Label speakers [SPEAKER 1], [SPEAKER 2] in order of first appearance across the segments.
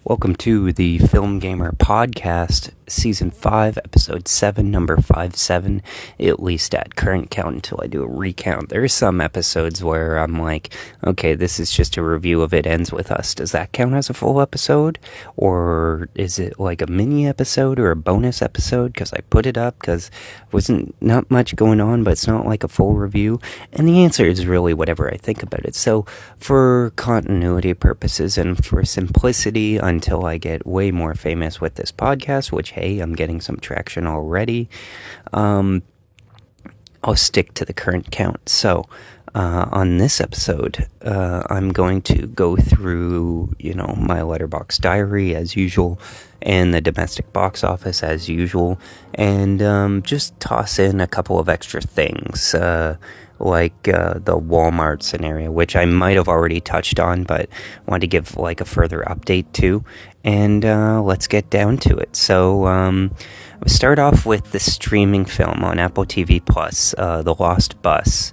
[SPEAKER 1] Welcome to the FilmGamer podcast, season 5, episode 7, number 57, at least at current count until I do a recount. There are some episodes where I'm like, okay, this is just a review of It Ends With Us. Does that count as a full episode? Or is it like a mini episode or a bonus episode? Because I put it up because wasn't not much going on, but it's not like a full review. And the answer is really whatever I think about it. So for continuity purposes and for simplicity, until I get way more famous with this podcast, which, hey, I'm getting some traction already, I'll stick to the current count. So on this episode, I'm going to go through, my Letterboxd diary as usual, and the domestic box office as usual, and just toss in a couple of extra things, like the Walmart scenario, which I might have already touched on, but wanted to give like a further update to, and let's get down to it. So we'll start off with the streaming film on Apple TV Plus, The Lost Bus.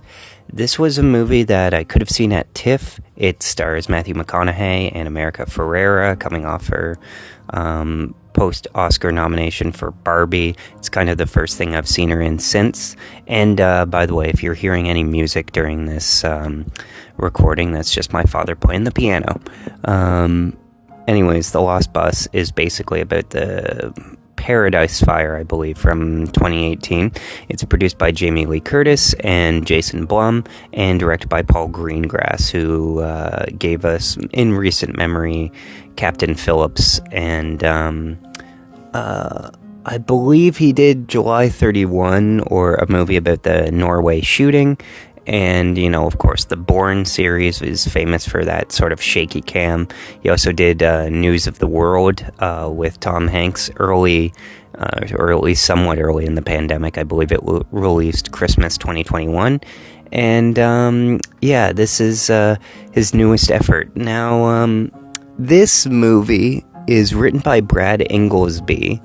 [SPEAKER 1] This was a movie that I could have seen at TIFF. It stars Matthew McConaughey and America Ferrera, coming off her post-Oscar nomination for Barbie. It's kind of the first thing I've seen her in since. And by the way, if you're hearing any music during this recording, that's just my father playing the piano. Anyways, The Lost Bus is basically about the Paradise Fire, I believe, from 2018. It's produced by Jamie Lee Curtis and Jason Blum, and directed by Paul Greengrass, who gave us, in recent memory, Captain Phillips, and I believe he did July 31, or a movie about the Norway shooting. And, of course, the Bourne series is famous for that sort of shaky cam. He also did News of the World with Tom Hanks early, or at least somewhat early in the pandemic. I believe it released Christmas 2021. And, this is his newest effort. Now, this movie is written by Brad Inglesby.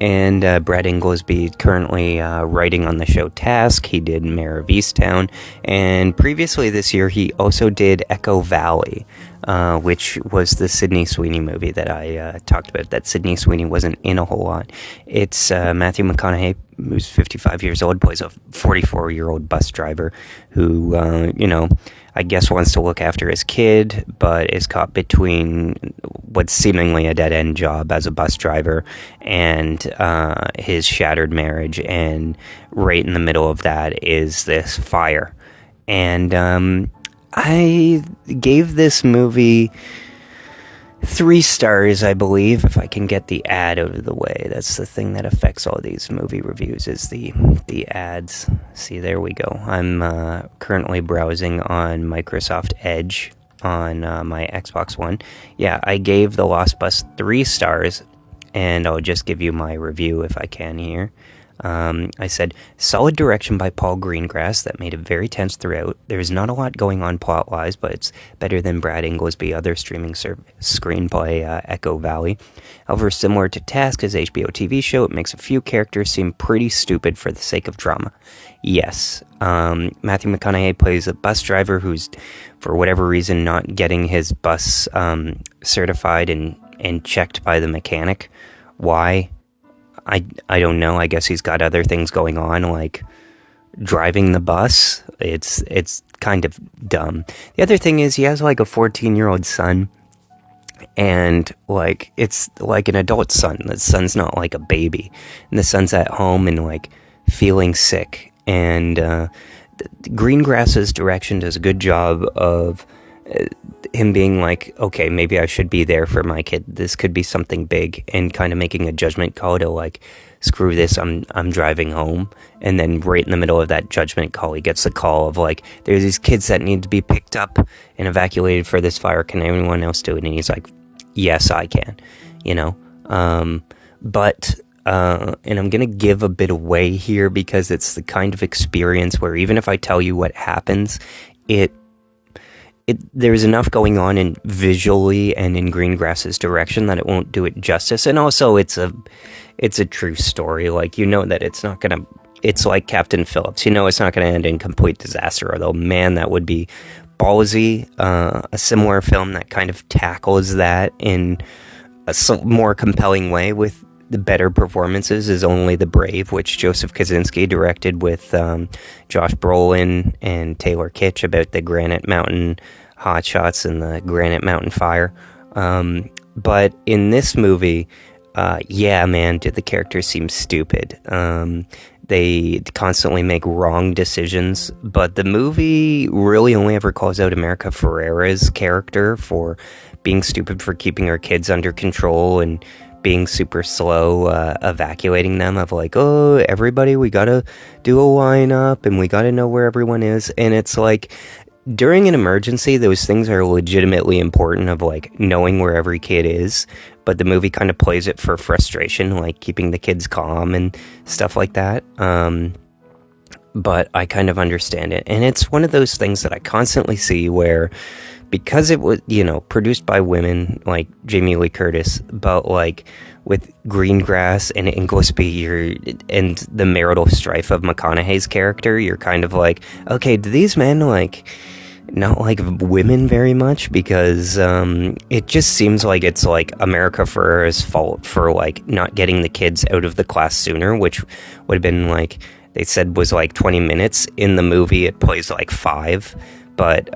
[SPEAKER 1] And Brad Inglesby currently writing on the show Task. He did Mayor of Easttown. And previously this year, he also did Echo Valley, which was the Sydney Sweeney movie that I talked about, that Sydney Sweeney wasn't in a whole lot. It's Matthew McConaughey, who's 55 years old, plays a 44-year-old bus driver who, I guess wants to look after his kid, but is caught between what's seemingly a dead-end job as a bus driver and his shattered marriage, and right in the middle of that is this fire. And I gave this movie 3 stars, I believe, if I can get the ad out of the way. That's the thing that affects all these movie reviews, is the ads. See, there we go. I'm currently browsing on Microsoft Edge on my Xbox One. Yeah, I gave The Lost Bus 3 stars, and I'll just give you my review if I can here. I said, solid direction by Paul Greengrass that made it very tense throughout. There's not a lot going on plot-wise, but it's better than Brad Inglesby's other streaming screenplay, Echo Valley. However, similar to Task, his HBO TV show, it makes a few characters seem pretty stupid for the sake of drama. Yes, Matthew McConaughey plays a bus driver who's, for whatever reason, not getting his bus certified and checked by the mechanic. Why? I don't know. I guess he's got other things going on, like driving the bus. It's kind of dumb. The other thing is he has like a 14-year-old son, and like it's like an adult son. The son's not like a baby, and the son's at home and like feeling sick. And Greengrass's direction does a good job of him being like, okay, maybe I should be there for my kid. This could be something big, and kind of making a judgment call to like, screw this, I'm driving home. And then right in the middle of that judgment call, he gets the call of like, there's these kids that need to be picked up and evacuated for this fire. Can anyone else do it? And he's like, yes, I can, but and I'm going to give a bit away here because it's the kind of experience where even if I tell you what happens, there's enough going on in visually and in Greengrass's direction that it won't do it justice. And also it's a true story. Like, that it's not going to, it's like Captain Phillips, it's not going to end in complete disaster, although man, that would be ballsy. A similar film that kind of tackles that in more compelling way with the better performances is Only the Brave, which Joseph Kosinski directed with Josh Brolin and Taylor Kitsch about the Granite Mountain hotshots and the Granite Mountain fire. But in this movie, yeah, man, did the characters seem stupid. They constantly make wrong decisions, but the movie really only ever calls out America Ferrera's character for being stupid for keeping her kids under control and being super slow evacuating them, of like, oh, everybody, we gotta do a lineup and we gotta know where everyone is. And it's like, during an emergency, those things are legitimately important, of like knowing where every kid is, but the movie kind of plays it for frustration, like keeping the kids calm and stuff like that. But I kind of understand it, and it's one of those things that I constantly see where, because it was, produced by women like Jamie Lee Curtis, but like with Greengrass and Inglesby, and the marital strife of McConaughey's character, you're kind of like, okay, do these men like not like women very much? Because it just seems like it's like America Ferrera's fault for like not getting the kids out of the class sooner, which would have been like, they said was like 20 minutes. In the movie it plays like 5. But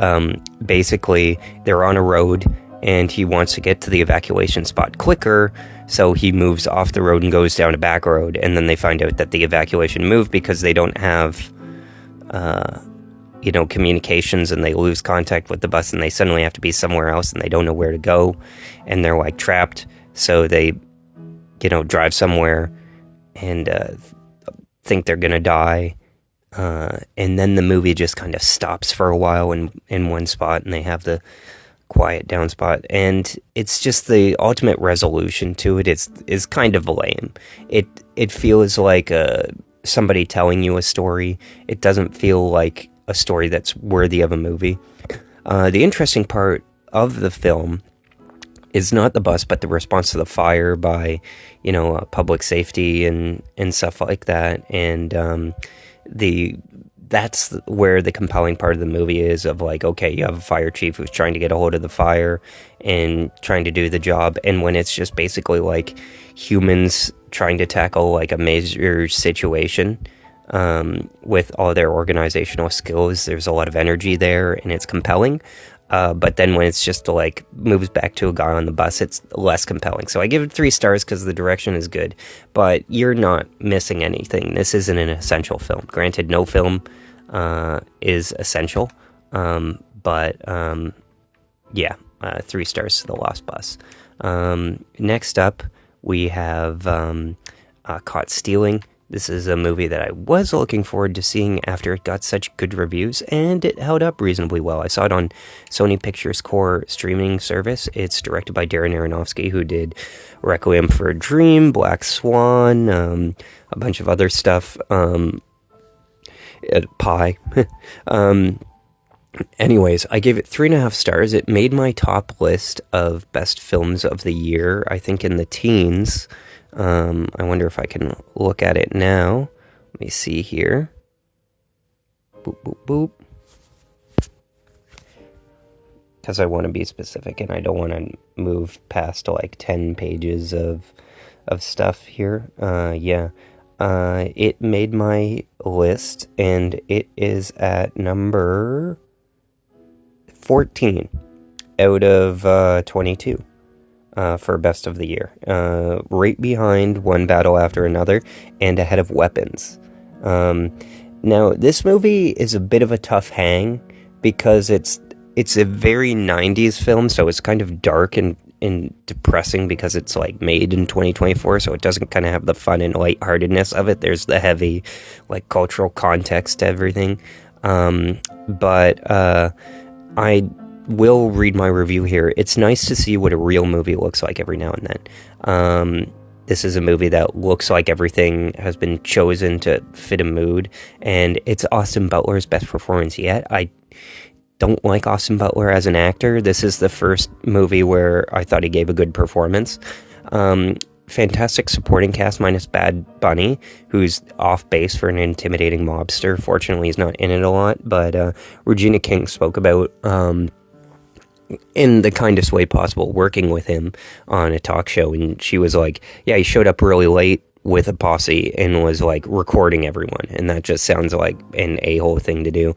[SPEAKER 1] basically, they're on a road, and he wants to get to the evacuation spot quicker, so he moves off the road and goes down a back road, and then they find out that the evacuation moved because they don't have, communications, and they lose contact with the bus, and they suddenly have to be somewhere else, and they don't know where to go, and they're, like, trapped, so they, drive somewhere and think they're gonna die. And then the movie just kind of stops for a while in one spot, and they have the quiet down spot, and it's just the ultimate resolution to it is kind of lame. It feels like somebody telling you a story. It doesn't feel like a story that's worthy of a movie. The interesting part of the film is not the bus, but the response to the fire by public safety and stuff like that, and that's where the compelling part of the movie is, of like, okay, you have a fire chief who's trying to get a hold of the fire and trying to do the job, and when it's just basically like humans trying to tackle like a major situation with all their organizational skills, there's a lot of energy there and it's compelling. But then when it's just like moves back to a guy on the bus, it's less compelling. So I give it 3 stars because the direction is good, but you're not missing anything. This isn't an essential film. Granted, no film is essential, but 3 stars to The Lost Bus. Next up, we have Caught Stealing. This is a movie that I was looking forward to seeing after it got such good reviews, and it held up reasonably well. I saw it on Sony Pictures Core streaming service. It's directed by Darren Aronofsky, who did Requiem for a Dream, Black Swan, a bunch of other stuff, Pie. Anyways, I gave it 3.5 stars. It made my top list of best films of the year, I think in the teens. I wonder if I can look at it now. Let me see here. Boop, boop, boop. Because I want to be specific, and I don't want to move past like 10 pages of stuff here. It made my list, and it is at number 14 out of 22. For best of the year, right behind One Battle After Another and ahead of Weapons. Now, this movie is a bit of a tough hang because it's a very 90s film, so it's kind of dark and depressing because it's like made in 2024, so it doesn't kind of have the fun and lightheartedness of it. There's the heavy like cultural context to everything, but I will read my review here. It's nice to see what a real movie looks like every now and then. This is a movie that looks like everything has been chosen to fit a mood, and it's Austin Butler's best performance yet. I don't like Austin Butler as an actor. This is the first movie where I thought he gave a good performance. Fantastic supporting cast minus Bad Bunny, who's off base for an intimidating mobster. Fortunately, he's not in it a lot, but Regina King spoke about in the kindest way possible, working with him on a talk show. And she was like, yeah, he showed up really late with a posse and was like recording everyone. And that just sounds like an a-hole thing to do.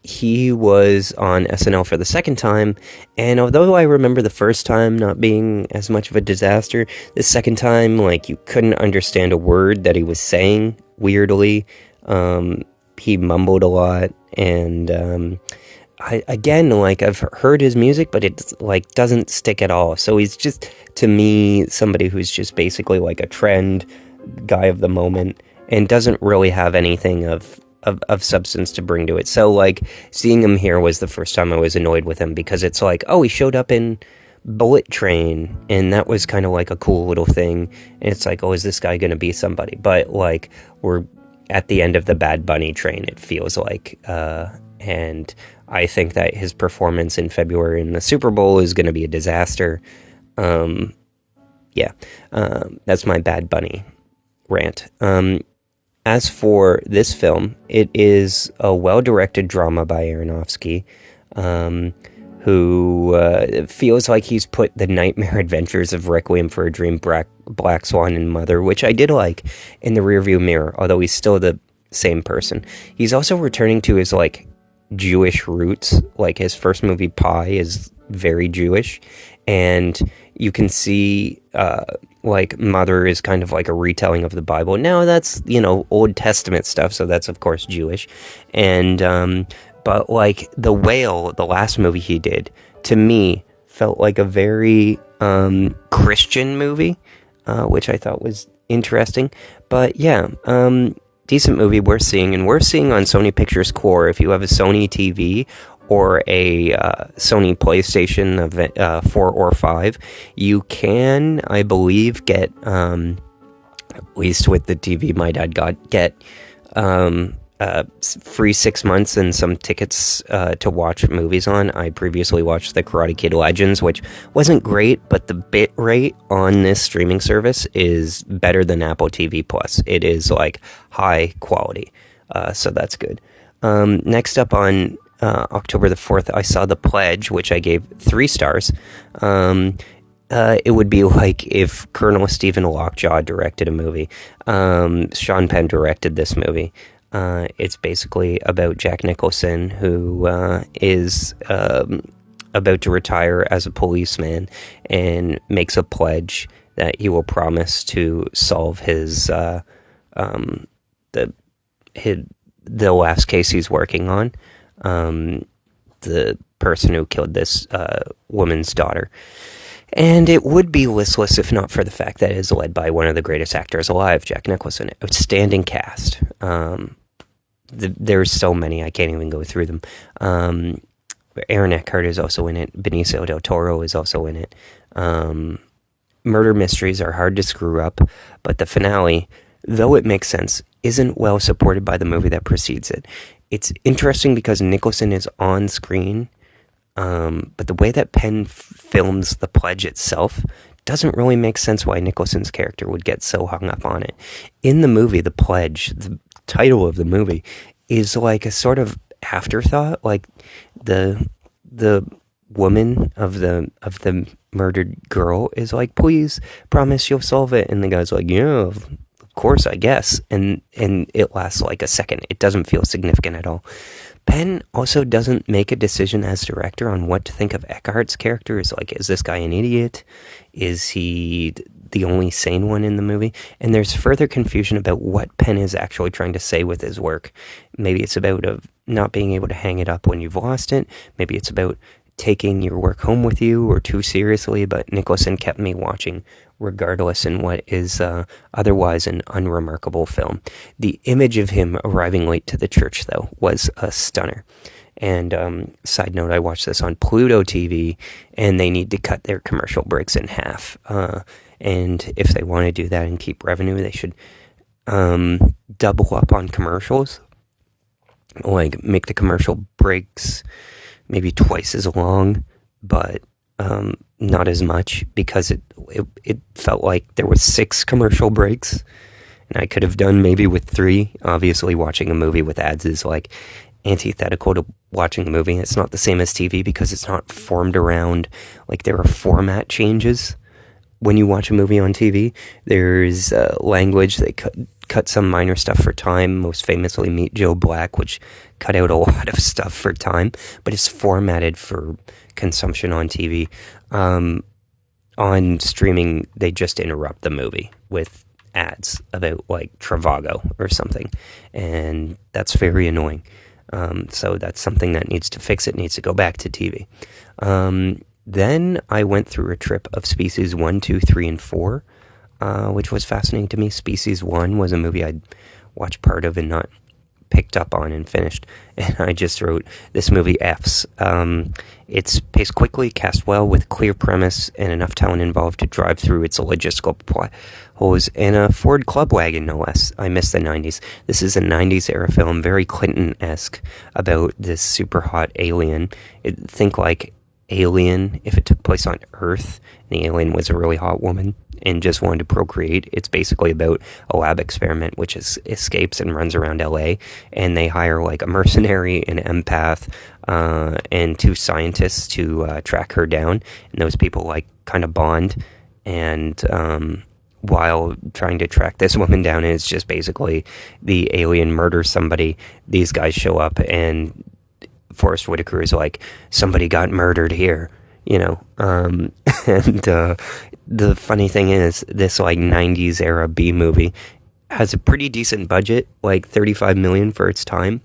[SPEAKER 1] He was on SNL for the second time. And although I remember the first time not being as much of a disaster, the second time, like, you couldn't understand a word that he was saying weirdly. He mumbled a lot. And, I've heard his music, but it like doesn't stick at all. So he's just, to me, somebody who's just basically like a trend guy of the moment and doesn't really have anything of substance to bring to it. So like seeing him here was the first time I was annoyed with him, because it's like, oh, he showed up in Bullet Train, and that was kind of like a cool little thing. And it's like, oh, is this guy going to be somebody? But like, we're at the end of the Bad Bunny train, it feels like, and I think that his performance in February in the Super Bowl is going to be a disaster. That's my Bad Bunny rant. As for this film, it is a well-directed drama by Aronofsky, who feels like he's put the nightmare adventures of Requiem for a Dream, Black Swan, and Mother, which I did like, in the rearview mirror, although he's still the same person. He's also returning to his, like, Jewish roots. Like, his first movie, Pi, is very Jewish, and you can see like Mother is kind of like a retelling of the Bible. Now that's, Old Testament stuff, so that's of course Jewish. And but like The Whale, the last movie he did, to me felt like a very Christian movie, which I thought was interesting. But yeah, decent movie worth seeing, and worth seeing on Sony Pictures Core. If you have a Sony TV or a Sony PlayStation 4 or 5, you can, I believe, get, at least with the TV my dad got, get free 6 months and some tickets to watch movies on. I previously watched The Karate Kid Legends, which wasn't great, but the bit rate on this streaming service is better than Apple TV Plus. It is like high quality, so that's good. Next up on October the 4th, I saw The Pledge, which I gave 3 stars. It would be like if Colonel Stephen Lockjaw directed a movie. Sean Penn directed this movie. It's basically about Jack Nicholson, who is about to retire as a policeman, and makes a pledge that he will promise to solve the last case he's working on. The person who killed this woman's daughter. And it would be listless if not for the fact that it is led by one of the greatest actors alive, Jack Nicholson. Outstanding cast. There's so many, I can't even go through them. Aaron Eckhart is also in it. Benicio del Toro is also in it. Murder mysteries are hard to screw up, but the finale, though it makes sense, isn't well supported by the movie that precedes it. It's interesting because Nicholson is on screen, but the way that Penn films The Pledge itself doesn't really make sense why Nicholson's character would get so hung up on it. In the movie, The Pledge, the title of the movie, is like a sort of afterthought. Like the woman of the murdered girl is like, please promise you'll solve it, and the guy's like, yeah, of course, I guess, and it lasts like a second. It doesn't feel significant at all. Penn also doesn't make a decision as director on what to think of Eckhart's character. Is like, is this guy an idiot? Is he the only sane one in the movie? And there's further confusion about what Penn is actually trying to say with his work. Maybe it's about not being able to hang it up when you've lost it. Maybe it's about taking your work home with you or too seriously, but Nicholson kept me watching regardless in what is otherwise an unremarkable film. The image of him arriving late to the church, though, was a stunner. And side note, I watched this on Pluto TV, and they need to cut their commercial breaks in half. And if they want to do that and keep revenue, they should double up on commercials. Like, make the commercial breaks maybe twice as long, but not as much, because it felt like there was 6 commercial breaks, and I could have done maybe with 3. Obviously, watching a movie with ads is like antithetical to watching a movie. It's not the same as TV because it's not formed around, like, there are format changes when you watch a movie on TV. There's language. They cut some minor stuff for time, most famously Meet Joe Black, which cut out a lot of stuff for time, but it's formatted for consumption on TV. On streaming, they just interrupt the movie with ads about, like, Travago or something, and that's very annoying. So that's something that needs to fix. It needs to go back to TV. Then I went through a trip of Species 1, 2, 3, and 4, which was fascinating to me. Species 1 was a movie I'd watched part of and not picked up on and finished, and I just wrote, this movie F's. It's paced quickly, cast well, with clear premise and enough talent involved to drive through its logistical plot holes, and a Ford club wagon, no less. I miss the 90s. This is a 90s era film, very Clinton-esque, about this super hot alien. Think like Alien if it took place on Earth, and the alien was a really hot woman and just wanted to procreate. It's basically about a lab experiment which escapes and runs around LA, and they hire, like, a mercenary, an empath, and 2 scientists to track her down, and those people, like, kind of bond, and while trying to track this woman down, and it's just basically the alien murders somebody, these guys show up, and Forrest Whitaker is like, somebody got murdered here, you know. And the funny thing is, this, like, 90s era B movie has a pretty decent budget, like $35 million for its time.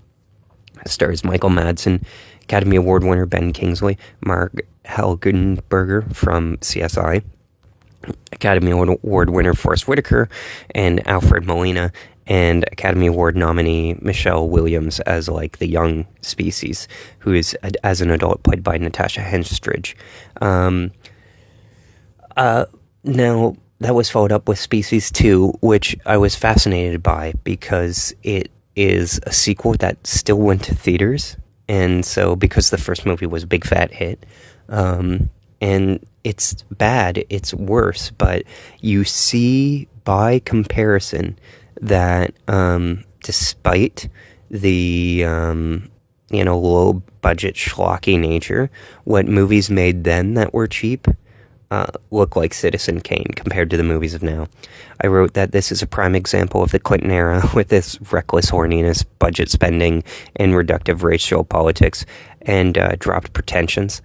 [SPEAKER 1] It stars Michael Madsen, Academy Award winner Ben Kingsley, Mark Helgenberger from CSI, Academy Award winner Forrest Whitaker, and Alfred Molina, and Academy Award nominee Michelle Williams as, like, the young Species, who is, as an adult, played by Natasha Henstridge. Now, that was followed up with Species 2, which I was fascinated by because it is a sequel that still went to theaters, and so, because the first movie was a big fat hit, and it's bad, it's worse, but you see, by comparison, that despite the low budget schlocky nature, what movies made then that were cheap look like Citizen Kane compared to the movies of now. I wrote that this is a prime example of the Clinton era, with this reckless horniness, budget spending, and reductive racial politics, and dropped pretensions.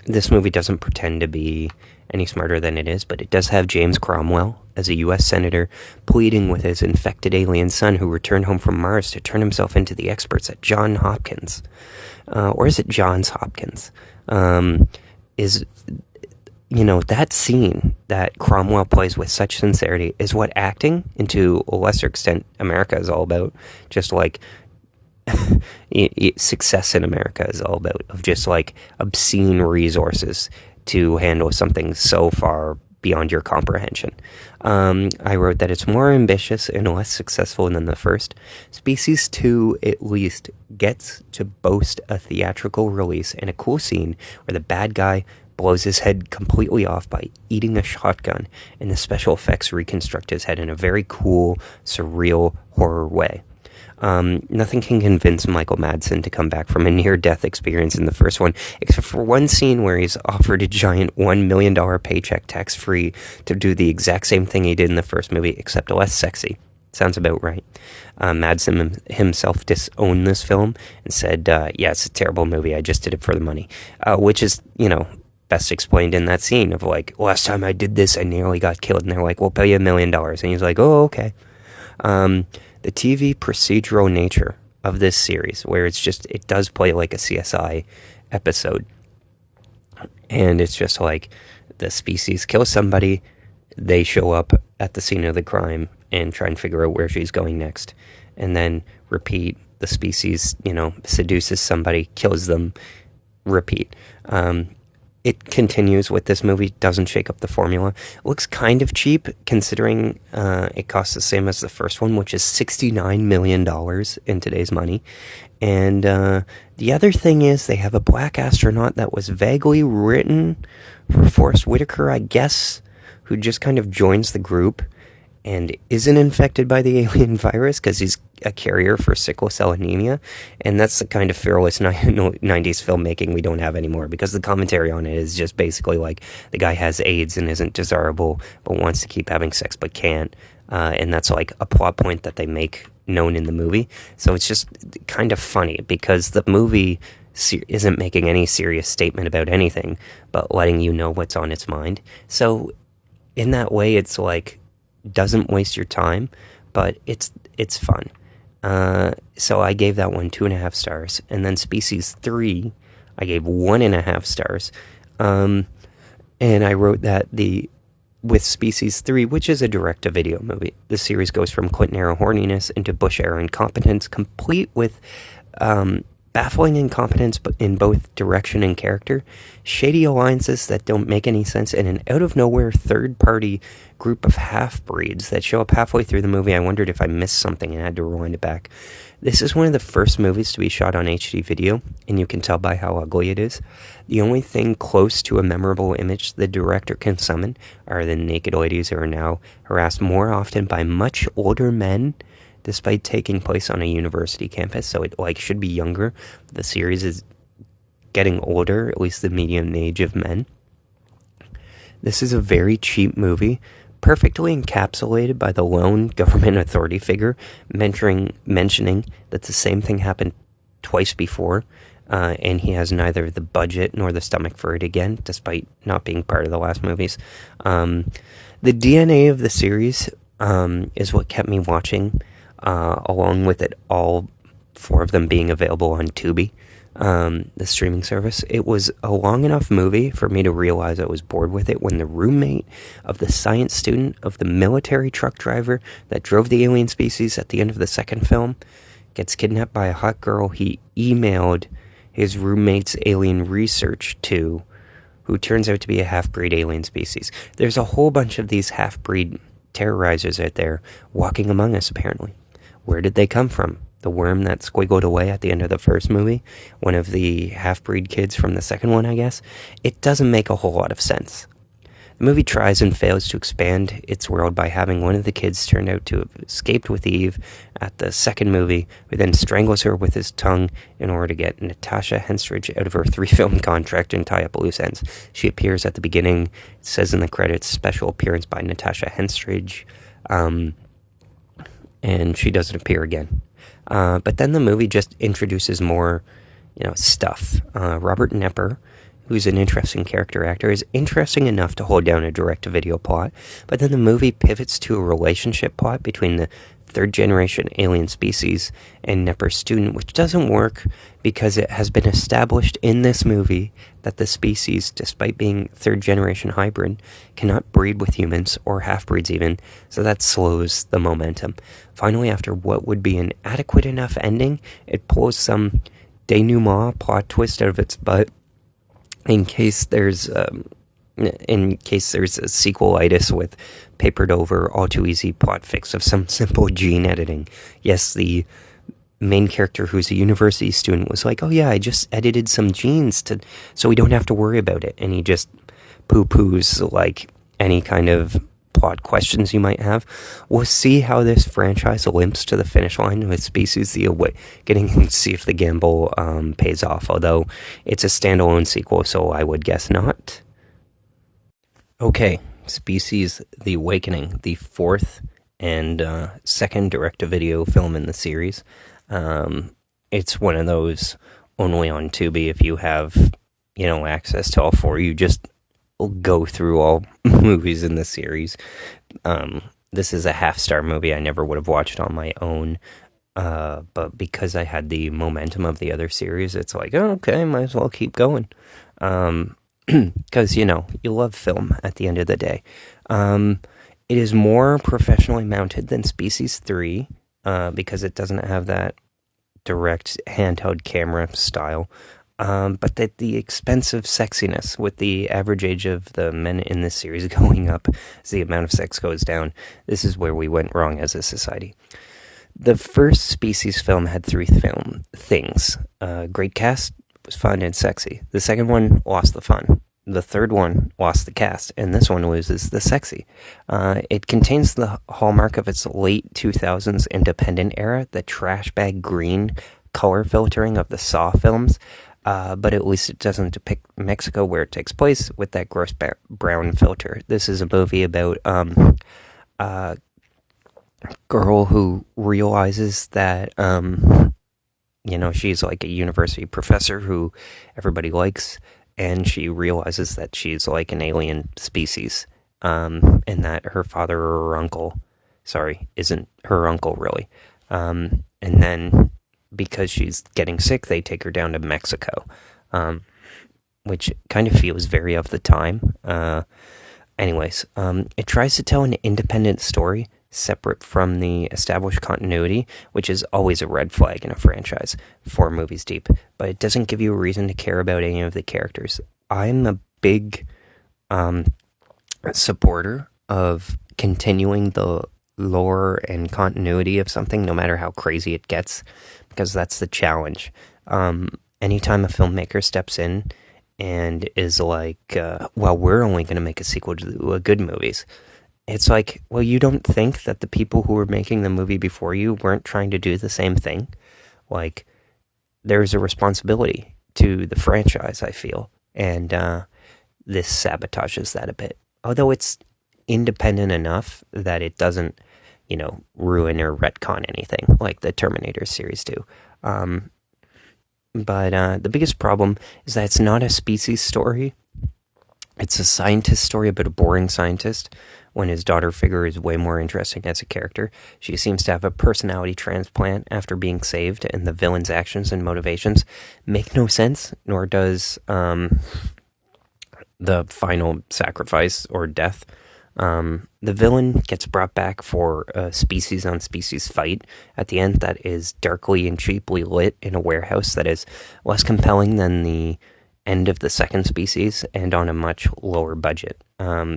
[SPEAKER 1] This movie doesn't pretend to be any smarter than it is, but it does have James Cromwell as a U.S. Senator pleading with his infected alien son who returned home from Mars to turn himself into the experts at Johns Hopkins. Or is it Johns Hopkins? That scene that Cromwell plays with such sincerity is what acting, and to a lesser extent America, is all about. Just like success in America is all about, of just, like, obscene resources to handle something so far beyond your comprehension. I wrote that it's more ambitious and less successful than the first. Species 2 at least gets to boast a theatrical release and a cool scene where the bad guy blows his head completely off by eating a shotgun, and the special effects reconstruct his head in a very cool, surreal horror way. Nothing can convince Michael Madsen to come back from a near-death experience in the first one, except for one scene where he's offered a giant $1 million paycheck tax-free to do the exact same thing he did in the first movie, except less sexy. Sounds about right. Madsen himself disowned this film and said, yeah, it's a terrible movie, I just did it for the money. Which is, best explained in that scene of, like, last time I did this, I nearly got killed. And they're like, we'll pay you $1 million. And he's like, oh, okay. The TV procedural nature of this series, where it does play like a CSI episode. And it's just like, the Species kills somebody, they show up at the scene of the crime and try and figure out where she's going next. And then repeat, the Species, seduces somebody, kills them, repeat. It continues with this movie, doesn't shake up the formula. It looks kind of cheap, considering it costs the same as the first one, which is $69 million in today's money. And the other thing is, they have a black astronaut that was vaguely written for Forrest Whitaker, I guess, who just kind of joins the group. and isn't infected by the alien virus because he's a carrier for sickle cell anemia. And that's the kind of fearless 90s filmmaking we don't have anymore, because the commentary on it is just basically like the guy has AIDS and isn't desirable but wants to keep having sex but can't. And that's like a plot point that they make known in the movie. So it's just kind of funny because the movie isn't making any serious statement about anything, but letting you know what's on its mind. So in that way, it's like, doesn't waste your time, but it's fun. So I gave that one 2.5 stars, and then Species 3, I gave 1.5 stars. And I wrote that with Species 3, which is a direct-to-video movie, the series goes from Clinton-era horniness into Bush-era incompetence, complete with baffling incompetence in both direction and character, shady alliances that don't make any sense, and an out-of-nowhere third-party group of half-breeds that show up halfway through the movie. I wondered if I missed something and had to rewind it back. This is one of the first movies to be shot on HD video, and you can tell by how ugly it is. The only thing close to a memorable image the director can summon are the naked ladies who are now harassed more often by much older men, despite taking place on a university campus, so it should be younger. The series is getting older, at least the median age of men. This is a very cheap movie, perfectly encapsulated by the lone government authority figure mentioning that the same thing happened twice before, and he has neither the budget nor the stomach for it again, despite not being part of the last movies. The DNA of the series is what kept me watching, along with it all 4 of them being available on Tubi, the streaming service. It was a long enough movie for me to realize I was bored with it when the roommate of the science student of the military truck driver that drove the alien species at the end of the second film gets kidnapped by a hot girl he emailed his roommate's alien research to, who turns out to be a half-breed alien species. There's a whole bunch of these half-breed terrorizers out there walking among us, apparently. Where did they come from? The worm that squiggled away at the end of the first movie? One of the half-breed kids from the second one, I guess? It doesn't make a whole lot of sense. The movie tries and fails to expand its world by having one of the kids turn out to have escaped with Eve at the second movie, who then strangles her with his tongue in order to get Natasha Henstridge out of her 3-film contract and tie up loose ends. She appears at the beginning. It says in the credits, special appearance by Natasha Henstridge. And she doesn't appear again. But then the movie just introduces more, stuff. Robert Knepper, who's an interesting character actor, is interesting enough to hold down a direct-to-video plot, but then the movie pivots to a relationship plot between the third-generation alien species and Knepper's student, which doesn't work because it has been established in this movie that the species, despite being third-generation hybrid, cannot breed with humans, or half-breeds even, so that slows the momentum. Finally, after what would be an adequate enough ending, it pulls some denouement plot twist out of its butt in case there's a sequelitis with papered over, all too easy plot fix of some simple gene editing. Yes, the main character, who's a university student, was like, oh yeah, I just edited some genes so we don't have to worry about it. And he just poo-poos like any kind of plot questions you might have. We'll see how this franchise limps to the finish line with Species the Awakening and see if the gamble pays off, although it's a standalone sequel, so I would guess not. Okay, Species the Awakening, the 4th and second direct-to-video film in the series. It's one of those only on Tubi if you have, access to all 4. You just go through all movies in the series. This is a half-star movie. I never would have watched on my own, but because I had the momentum of the other series, it's like, oh, okay, might as well keep going. Because, you love film at the end of the day. It is more professionally mounted than Species 3, because it doesn't have that direct handheld camera style. But that the expensive sexiness, with the average age of the men in this series going up as the amount of sex goes down, this is where we went wrong as a society. The first Species film had 3 things. Great cast, was fun and sexy. The second one lost the fun. the third one lost the cast, and this one loses the sexy. It contains the hallmark of its late 2000s independent era, the trash bag green color filtering of the Saw films, but at least it doesn't depict Mexico where it takes place with that gross brown filter. This is a movie about a girl who realizes that she's like a university professor who everybody likes, and she realizes that she's like an alien species, and that her father or her uncle, isn't her uncle really. And then because she's getting sick, they take her down to Mexico, which kind of feels very of the time. It tries to tell an independent story separate from the established continuity, which is always a red flag in a franchise 4 movies deep, but it doesn't give you a reason to care about any of the characters. I'm a big supporter of continuing the lore and continuity of something, no matter how crazy it gets, because that's the challenge. Anytime a filmmaker steps in and is like, we're only going to make a sequel to the good movies, it's like, well, you don't think that the people who were making the movie before you weren't trying to do the same thing? Like, there's a responsibility to the franchise, I feel, and this sabotages that a bit. Although it's independent enough that it doesn't, ruin or retcon anything like the Terminator series do. But the biggest problem is that it's not a species story. It's a scientist story about a boring scientist when his daughter figure is way more interesting as a character. She seems to have a personality transplant after being saved, and the villain's actions and motivations make no sense, nor does the final sacrifice or death. The villain gets brought back for a species-on-species fight at the end that is darkly and cheaply lit in a warehouse that is less compelling than the end of the second species and on a much lower budget.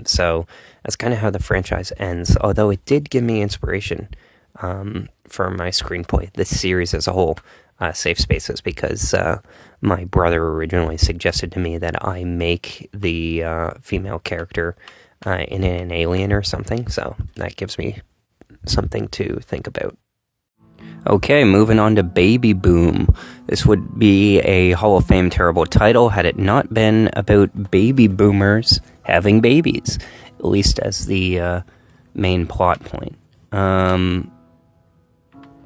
[SPEAKER 1] So that's kind of how the franchise ends, although it did give me inspiration for my screenplay, this series as a whole, Safe Spaces, because my brother originally suggested to me that I make the female character in an alien or something, so that gives me something to think about. Okay, moving on to Baby Boom. This would be a Hall of Fame terrible title had it not been about baby boomers having babies, at least as the main plot point.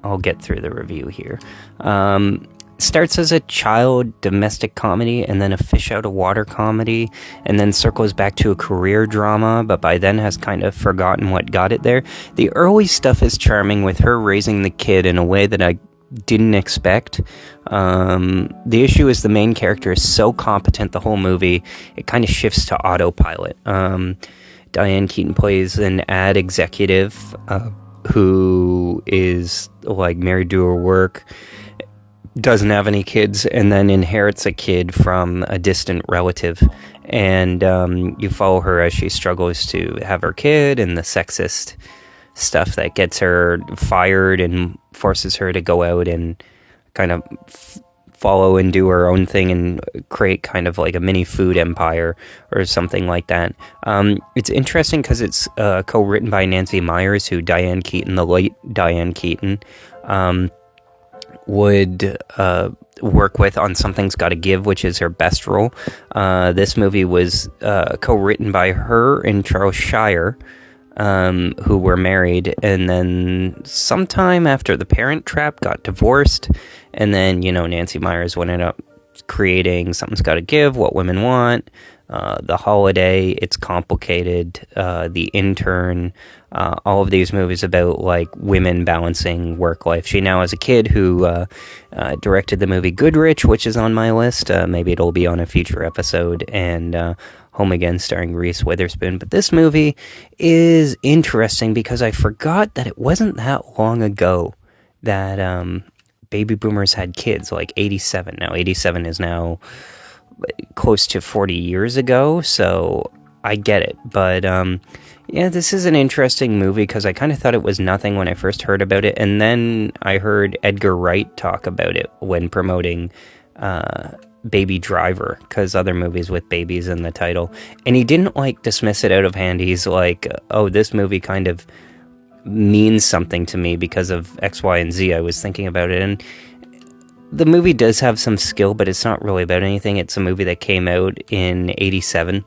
[SPEAKER 1] I'll get through the review here. Starts as a child domestic comedy, and then a fish out of water comedy, and then circles back to a career drama, but by then has kind of forgotten what got it there. The early stuff is charming, with her raising the kid in a way that I didn't expect. The issue is the main character is so competent the whole movie, it kind of shifts to autopilot. Diane Keaton plays an ad executive who is like married to her work, doesn't have any kids, and then inherits a kid from a distant relative, and you follow her as she struggles to have her kid, and the sexist stuff that gets her fired and forces her to go out and kind of follow and do her own thing and create kind of like a mini food empire or something like that. It's interesting because it's co-written by Nancy Meyers, who Diane Keaton, the late Diane Keaton, would work with on Something's Gotta Give, which is her best role. This movie was co-written by her and Charles Shire, who were married, and then sometime after The Parent Trap got divorced, and then, Nancy Meyers ended up creating Something's Gotta Give, What Women Want, The Holiday, It's Complicated, The Intern, all of these movies about like women balancing work life. She now has a kid who directed the movie Goodrich, which is on my list. Maybe it'll be on a future episode, and Home Again starring Reese Witherspoon. But this movie is interesting because I forgot that it wasn't that long ago that baby boomers had kids, like 87. Now 87 is now close to 40 years ago, so I get it. But this is an interesting movie because I kind of thought it was nothing when I first heard about it, and then I heard Edgar Wright talk about it when promoting Baby Driver, because other movies with babies in the title, and he didn't like dismiss it out of hand. He's like, oh, this movie kind of means something to me because of X, Y, and Z. I was thinking about it, and the movie does have some skill, but it's not really about anything. It's a movie that came out in 87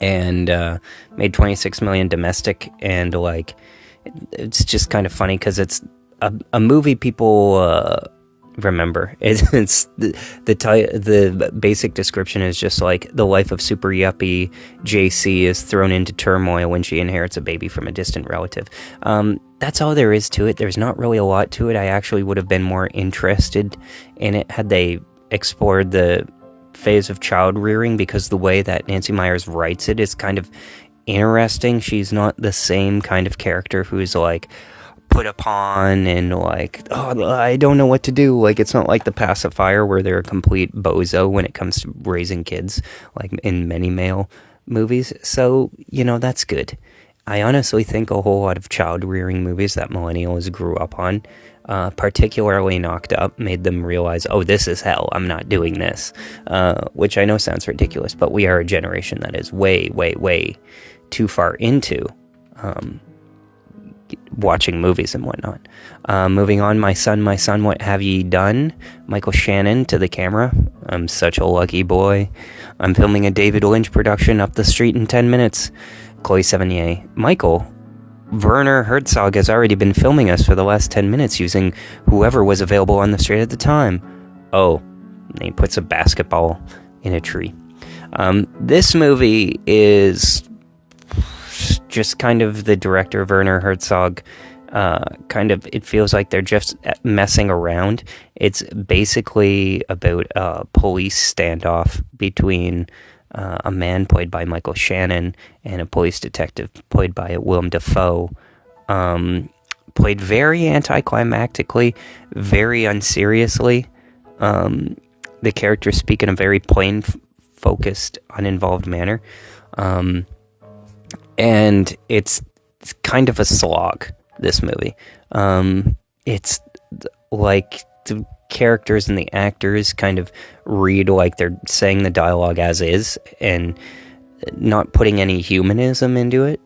[SPEAKER 1] and made 26 million domestic, and like, it's just kind of funny because it's a movie people remember. It's the basic description is just like the life of super yuppie JC is thrown into turmoil when she inherits a baby from a distant relative. That's all there is to it. There's not really a lot to it. I actually would have been more interested in it had they explored the phase of child rearing, because the way that Nancy Meyers writes it is kind of interesting. She's not the same kind of character who's like put upon and like, oh, I don't know what to do. Like, it's not like The Pacifier where they're a complete bozo when it comes to raising kids, like in many male movies. So, you know, that's good. I honestly think a whole lot of child rearing movies that millennials grew up on, particularly Knocked Up, made them realize, oh, this is hell, I'm not doing this, which I know sounds ridiculous, but we are a generation that is way, way, way too far into watching movies and whatnot. Moving on, my son, what have ye done? Michael Shannon to the camera. I'm such a lucky boy. I'm filming a David Lynch production up the street in 10 minutes. Chloe Sevigny. Michael, Werner Herzog has already been filming us for the last 10 minutes using whoever was available on the street at the time. Oh, and he puts a basketball in a tree. This movie is just kind of the director, Werner Herzog, it feels like they're just messing around. It's basically about a police standoff between a man played by Michael Shannon and a police detective played by Willem Dafoe. Played very anticlimactically, very unseriously. The characters speak in a very plain, focused, uninvolved manner. And it's kind of a slog, this movie. It's like the characters and the actors kind of read like they're saying the dialogue as is and not putting any humanism into it.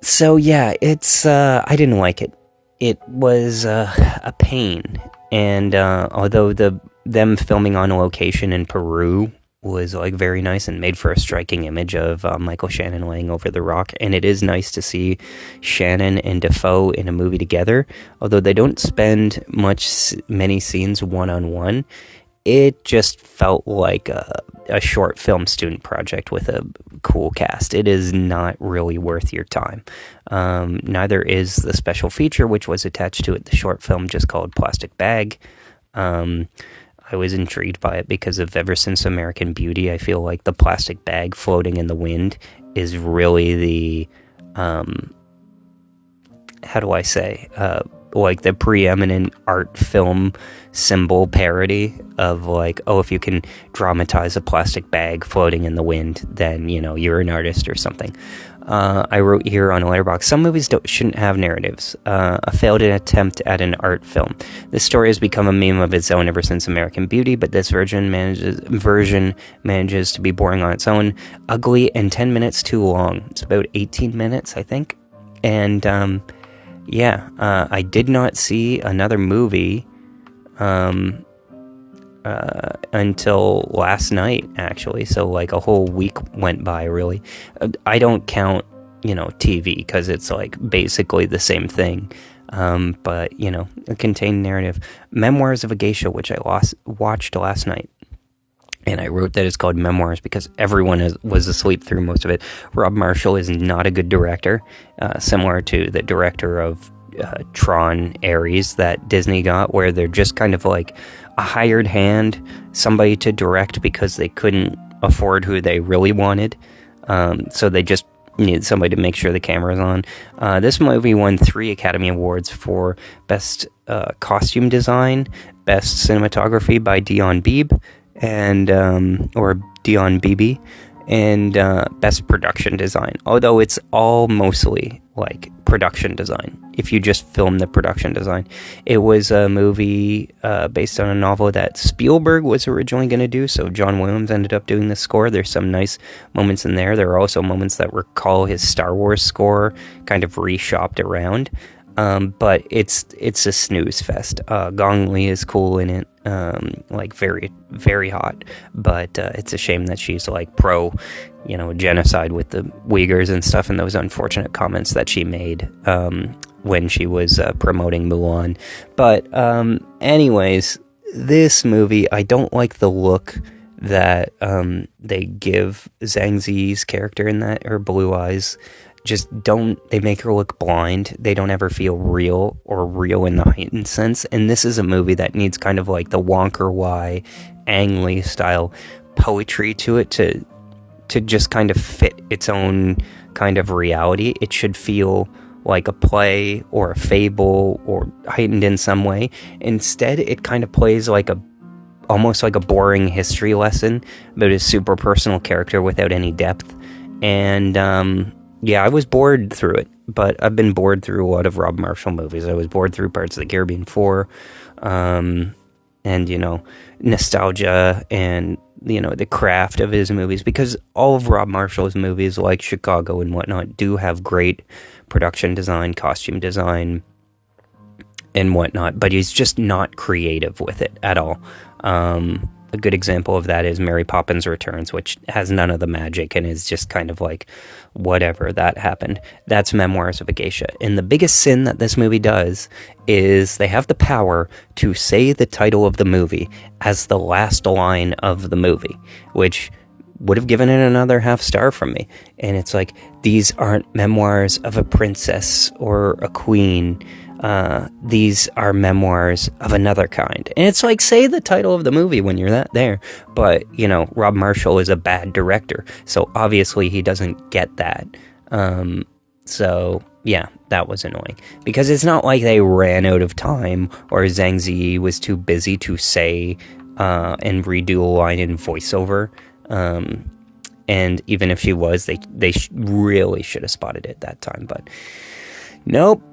[SPEAKER 1] So yeah, it's I didn't like it. It was a pain, and although them filming on location in Peru was like very nice and made for a striking image of Michael Shannon laying over the rock, and it is nice to see Shannon and Dafoe in a movie together, although they don't spend many scenes one-on-one. It just felt like a short film student project with a cool cast. It is not really worth your time. Neither is the special feature, which was attached to it, the short film just called Plastic Bag. I was intrigued by it because of Ever Since American Beauty. I feel like the plastic bag floating in the wind is really the, like the preeminent art film symbol parody of like, oh, if you can dramatize a plastic bag floating in the wind, then, you know, you're an artist or something. I wrote here on Letterboxd, some movies shouldn't have narratives. A failed attempt at an art film. This story has become a meme of its own ever since American Beauty, but this version manages to be boring on its own, ugly, and 10 minutes too long. It's about 18 minutes, I think. And I did not see another movie until last night, actually. So like a whole week went by, really. I don't count, TV, because it's like basically the same thing. But, a contained narrative. Memoirs of a Geisha, which I watched last night. And I wrote that it's called Memoirs because everyone was asleep through most of it. Rob Marshall is not a good director, similar to the director of Tron Ares that Disney got, where they're just kind of like a hired hand, somebody to direct because they couldn't afford who they really wanted. So they just needed somebody to make sure the camera's on. This movie won 3 Academy Awards for Best Costume Design, Best Cinematography by Dion Beebe, and or Dion Beebe, and Best Production Design. Although it's all mostly like production design. If you just film the production design, it was a movie based on a novel that Spielberg was originally going to do. So John Williams ended up doing the score. There's some nice moments in there. There are also moments that recall his Star Wars score, kind of reshopped around. But it's a snooze fest. Gong Li is cool in it, like very, very hot. But it's a shame that she's like pro, genocide with the Uyghurs and stuff, and those unfortunate comments that she made when she was promoting Mulan. But anyways, this movie, I don't like the look that they give Zhang Ziyi's character in that, her blue eyes. They make her look blind. They don't ever feel real or real in the heightened sense. And this is a movie that needs kind of like the Wong Kar-wai, Ang Lee style poetry to it to just kind of fit its own kind of reality. It should feel like a play or a fable or heightened in some way. Instead, it kind of plays like almost like a boring history lesson about a super personal character without any depth. And yeah, I was bored through it, but I've been bored through a lot of Rob Marshall movies. I was bored through Parts of the Caribbean 4, and, nostalgia and, the craft of his movies, because all of Rob Marshall's movies, like Chicago and whatnot, do have great production design, costume design, and whatnot, but he's just not creative with it at all. A good example of that is Mary Poppins Returns, which has none of the magic and is just kind of like, whatever, that happened. That's Memoirs of a Geisha. And the biggest sin that this movie does is they have the power to say the title of the movie as the last line of the movie, which would have given it another half star from me. And it's like, these aren't memoirs of a princess or a queen. These are memoirs of another kind. And it's like, say the title of the movie when you're there. But, Rob Marshall is a bad director, so obviously he doesn't get that. So, yeah, that was annoying. Because it's not like they ran out of time, or Zhang Ziyi was too busy to say and redo a line in voiceover. And even if she was, they really should have spotted it that time. But, nope.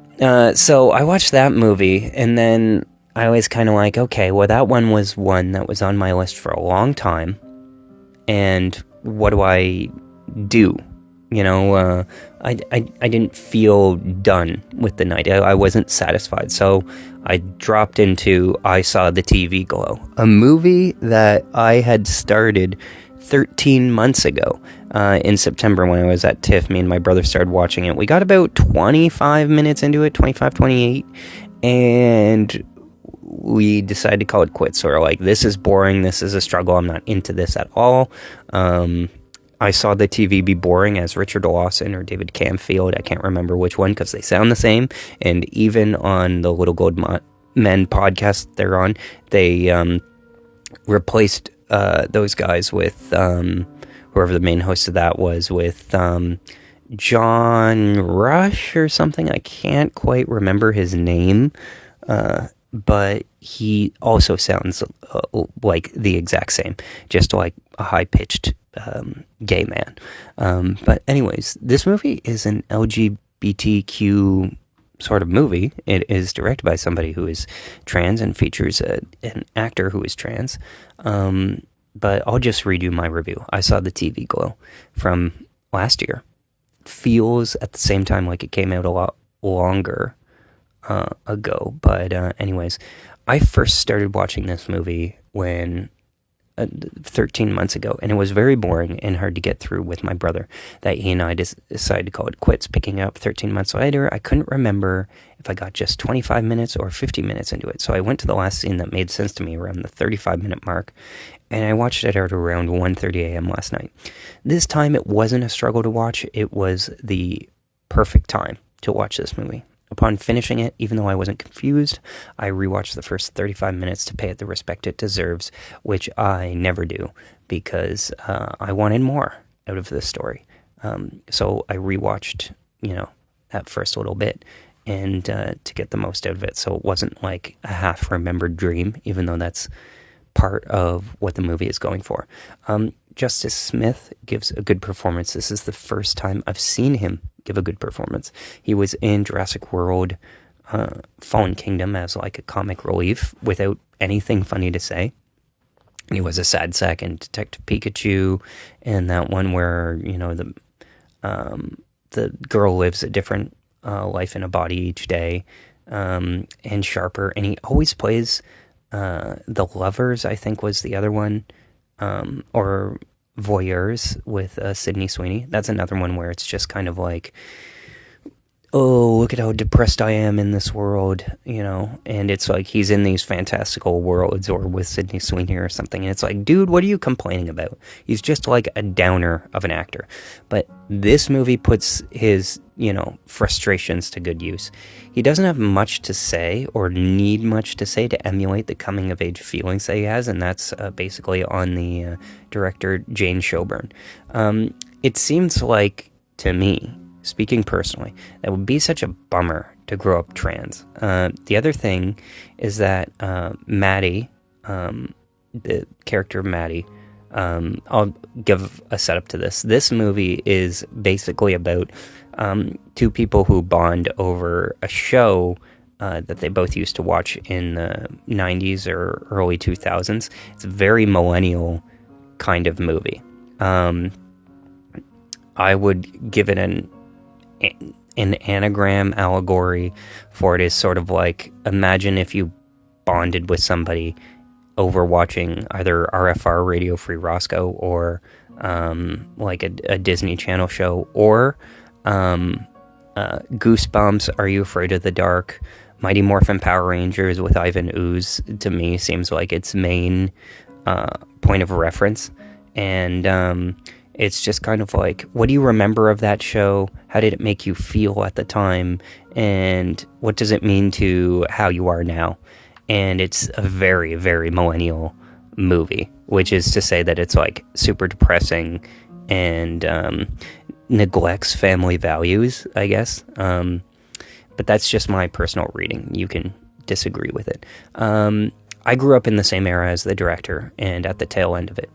[SPEAKER 1] So I watched that movie, and then I was kind of like, okay, well, that one was one that was on my list for a long time, and what do I do? I didn't feel done with the night. I wasn't satisfied, so I dropped into I Saw the TV Glow, a movie that I had started 13 months ago. In September when I was at TIFF, me and my brother started watching it. We got about 25 minutes into it, 25, 28, and we decided to call it quits. So we're like, this is boring, this is a struggle, I'm not into this at all. I Saw the TV Be Boring as Richard Lawson or David Camfield, I can't remember which one because they sound the same, and even on the Little Gold Men podcast they're on, they replaced those guys with whoever the main host of that was, with John Rush or something. I can't quite remember his name, but he also sounds like the exact same, just like a high-pitched gay man. But anyways, this movie is an LGBTQ sort of movie. It is directed by somebody who is trans and features an actor who is trans. But I'll just redo my review. I Saw the TV Glow from last year. Feels at the same time like it came out a lot longer ago. But anyways, I first started watching this movie when 13 months ago, and it was very boring and hard to get through with my brother, that he and I decided to call it quits. Picking up 13 months later, I couldn't remember if I got just 25 minutes or 50 minutes into it, so I went to the last scene that made sense to me around the 35-minute mark, and I watched it at around 1:30 a.m. last night. This time, it wasn't a struggle to watch. It was the perfect time to watch this movie. Upon finishing it, even though I wasn't confused, I rewatched the first 35 minutes to pay it the respect it deserves, which I never do, because I wanted more out of this story. So I rewatched, that first little bit, and to get the most out of it. So it wasn't like a half-remembered dream, even though that's part of what the movie is going for. Justice Smith gives a good performance. This is the first time I've seen him give a good performance. He was in Jurassic World Fallen Kingdom as like a comic relief without anything funny to say. He was a sad sack in Detective Pikachu, and that one where, you know, the girl lives a different life in a body each day, and Sharper, and he always plays The Lovers, I think was the other one, or Voyeurs with Sydney Sweeney. That's another one where it's just kind of like, oh, look at how depressed I am in this world, you know, and it's like he's in these fantastical worlds, or with Sydney Sweeney or something, and it's like, dude, what are you complaining about? He's just like a downer of an actor. But this movie puts his, you know, frustrations to good use. He doesn't have much to say or need much to say to emulate the coming-of-age feelings that he has, and that's basically on the director Jane Sjoberg. It seems like, to me, speaking personally, that would be such a bummer to grow up trans. The other thing is that Maddie, the character Maddie, I'll give a setup to this. This movie is basically about two people who bond over a show that they both used to watch in the 90s or early 2000s. It's a very millennial kind of movie. I would give it an anagram allegory for it is sort of like, imagine if you bonded with somebody over watching either RFR Radio Free Roscoe or like a Disney Channel show, or Goosebumps, Are You Afraid of the Dark, Mighty Morphin Power Rangers with Ivan Ooze, to me seems like its main point of reference. And it's just kind of like, what do you remember of that show? How did it make you feel at the time? And what does it mean to how you are now? And it's a very, very millennial movie, which is to say that it's like super depressing and neglects family values, I guess. But that's just my personal reading. You can disagree with it. I grew up in the same era as the director and at the tail end of it.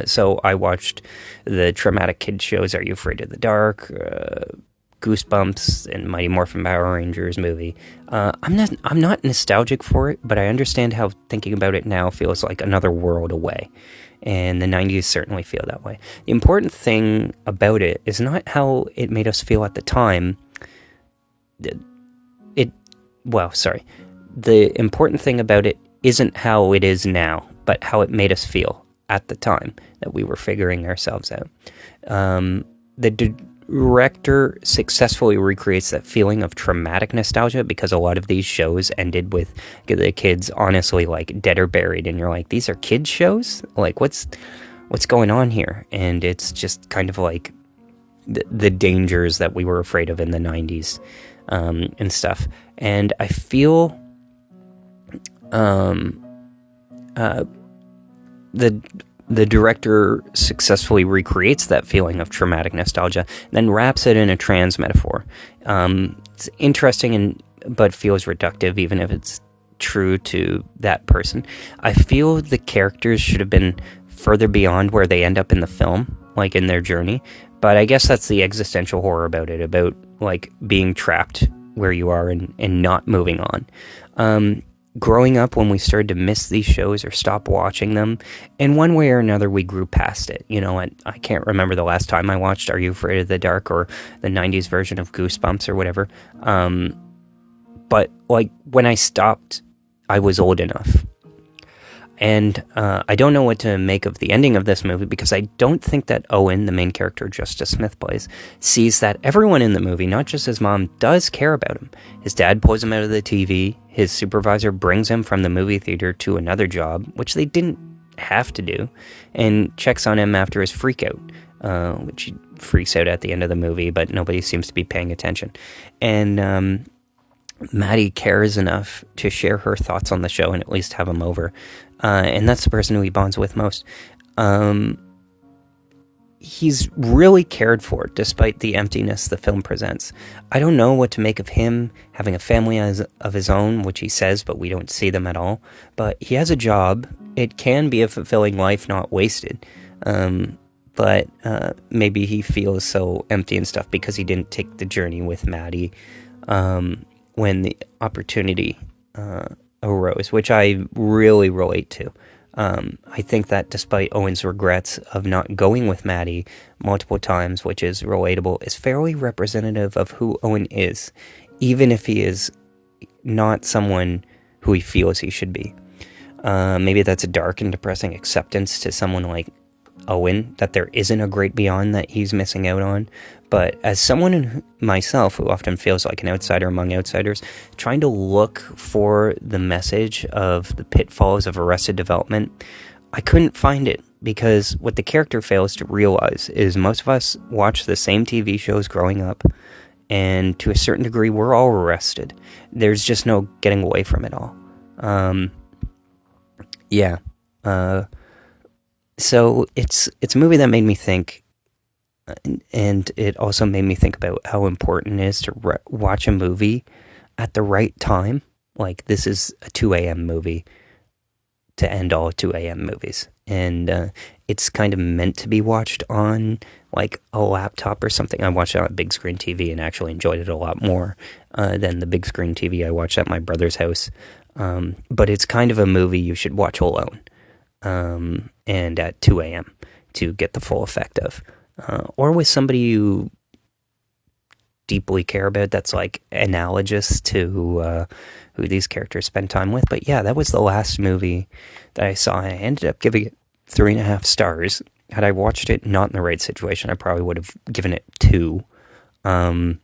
[SPEAKER 1] So I watched the traumatic kid shows, Are You Afraid of the Dark, Goosebumps, and Mighty Morphin Power Rangers movie. I'm not nostalgic for it, but I understand how thinking about it now feels like another world away. And the 90s certainly feel that way. The important thing about it is not how it made us feel at the time. The important thing about it isn't how it is now, but how it made us feel at the time that we were figuring ourselves out. The director successfully recreates that feeling of traumatic nostalgia, because a lot of these shows ended with the kids honestly like dead or buried, and you're like, these are kids shows? Like, what's going on here? And it's just kind of like the dangers that we were afraid of in the 90s and stuff. And I feel the director successfully recreates that feeling of traumatic nostalgia, then wraps it in a trans metaphor. It's interesting but feels reductive, even if it's true to that person. I feel the characters should have been further beyond where they end up in the film, like in their journey. But I guess that's the existential horror about it, about like being trapped where you are and not moving on. Growing up, when we started to miss these shows or stop watching them, in one way or another, we grew past it. You know, I can't remember the last time I watched Are You Afraid of the Dark or the 90s version of Goosebumps or whatever. But like when I stopped, I was old enough. And I don't know what to make of the ending of this movie, because I don't think that Owen, the main character Justice Smith plays, sees that everyone in the movie, not just his mom, does care about him. His dad pulls him out of the TV. His supervisor brings him from the movie theater to another job, which they didn't have to do, and checks on him after his freak out, which he freaks out at the end of the movie, but nobody seems to be paying attention. And Maddie cares enough to share her thoughts on the show and at least have him over. And that's the person who he bonds with most. He's really cared for, despite the emptiness the film presents. I don't know what to make of him having a family of his own, which he says, but we don't see them at all. But he has a job. It can be a fulfilling life, not wasted. But but maybe he feels so empty and stuff because he didn't take the journey with Maddie when the opportunity arose, which I really relate to. I think that despite Owen's regrets of not going with Maddie multiple times, which is relatable, is fairly representative of who Owen is, even if he is not someone who he feels he should be. Maybe that's a dark and depressing acceptance to someone like Owen, that there isn't a great beyond that he's missing out on. But as someone myself who often feels like an outsider among outsiders, trying to look for the message of the pitfalls of Arrested Development, I couldn't find it, because what the character fails to realize is most of us watch the same TV shows growing up, and to a certain degree we're all arrested. There's just no getting away from it all. So it's a movie that made me think, and it also made me think about how important it is to watch a movie at the right time. Like, this is a 2 a.m. movie to end all 2 a.m. movies. And it's kind of meant to be watched on, like, a laptop or something. I watched it on a big screen TV and actually enjoyed it a lot more than the big screen TV I watched at my brother's house. But it's kind of a movie you should watch alone. And at 2 a.m. to get the full effect of. Or with somebody you deeply care about that's like analogous to who these characters spend time with. But yeah, that was the last movie that I saw. I ended up giving it 3.5 stars. Had I watched it not in the right situation, I probably would have given it 2. Would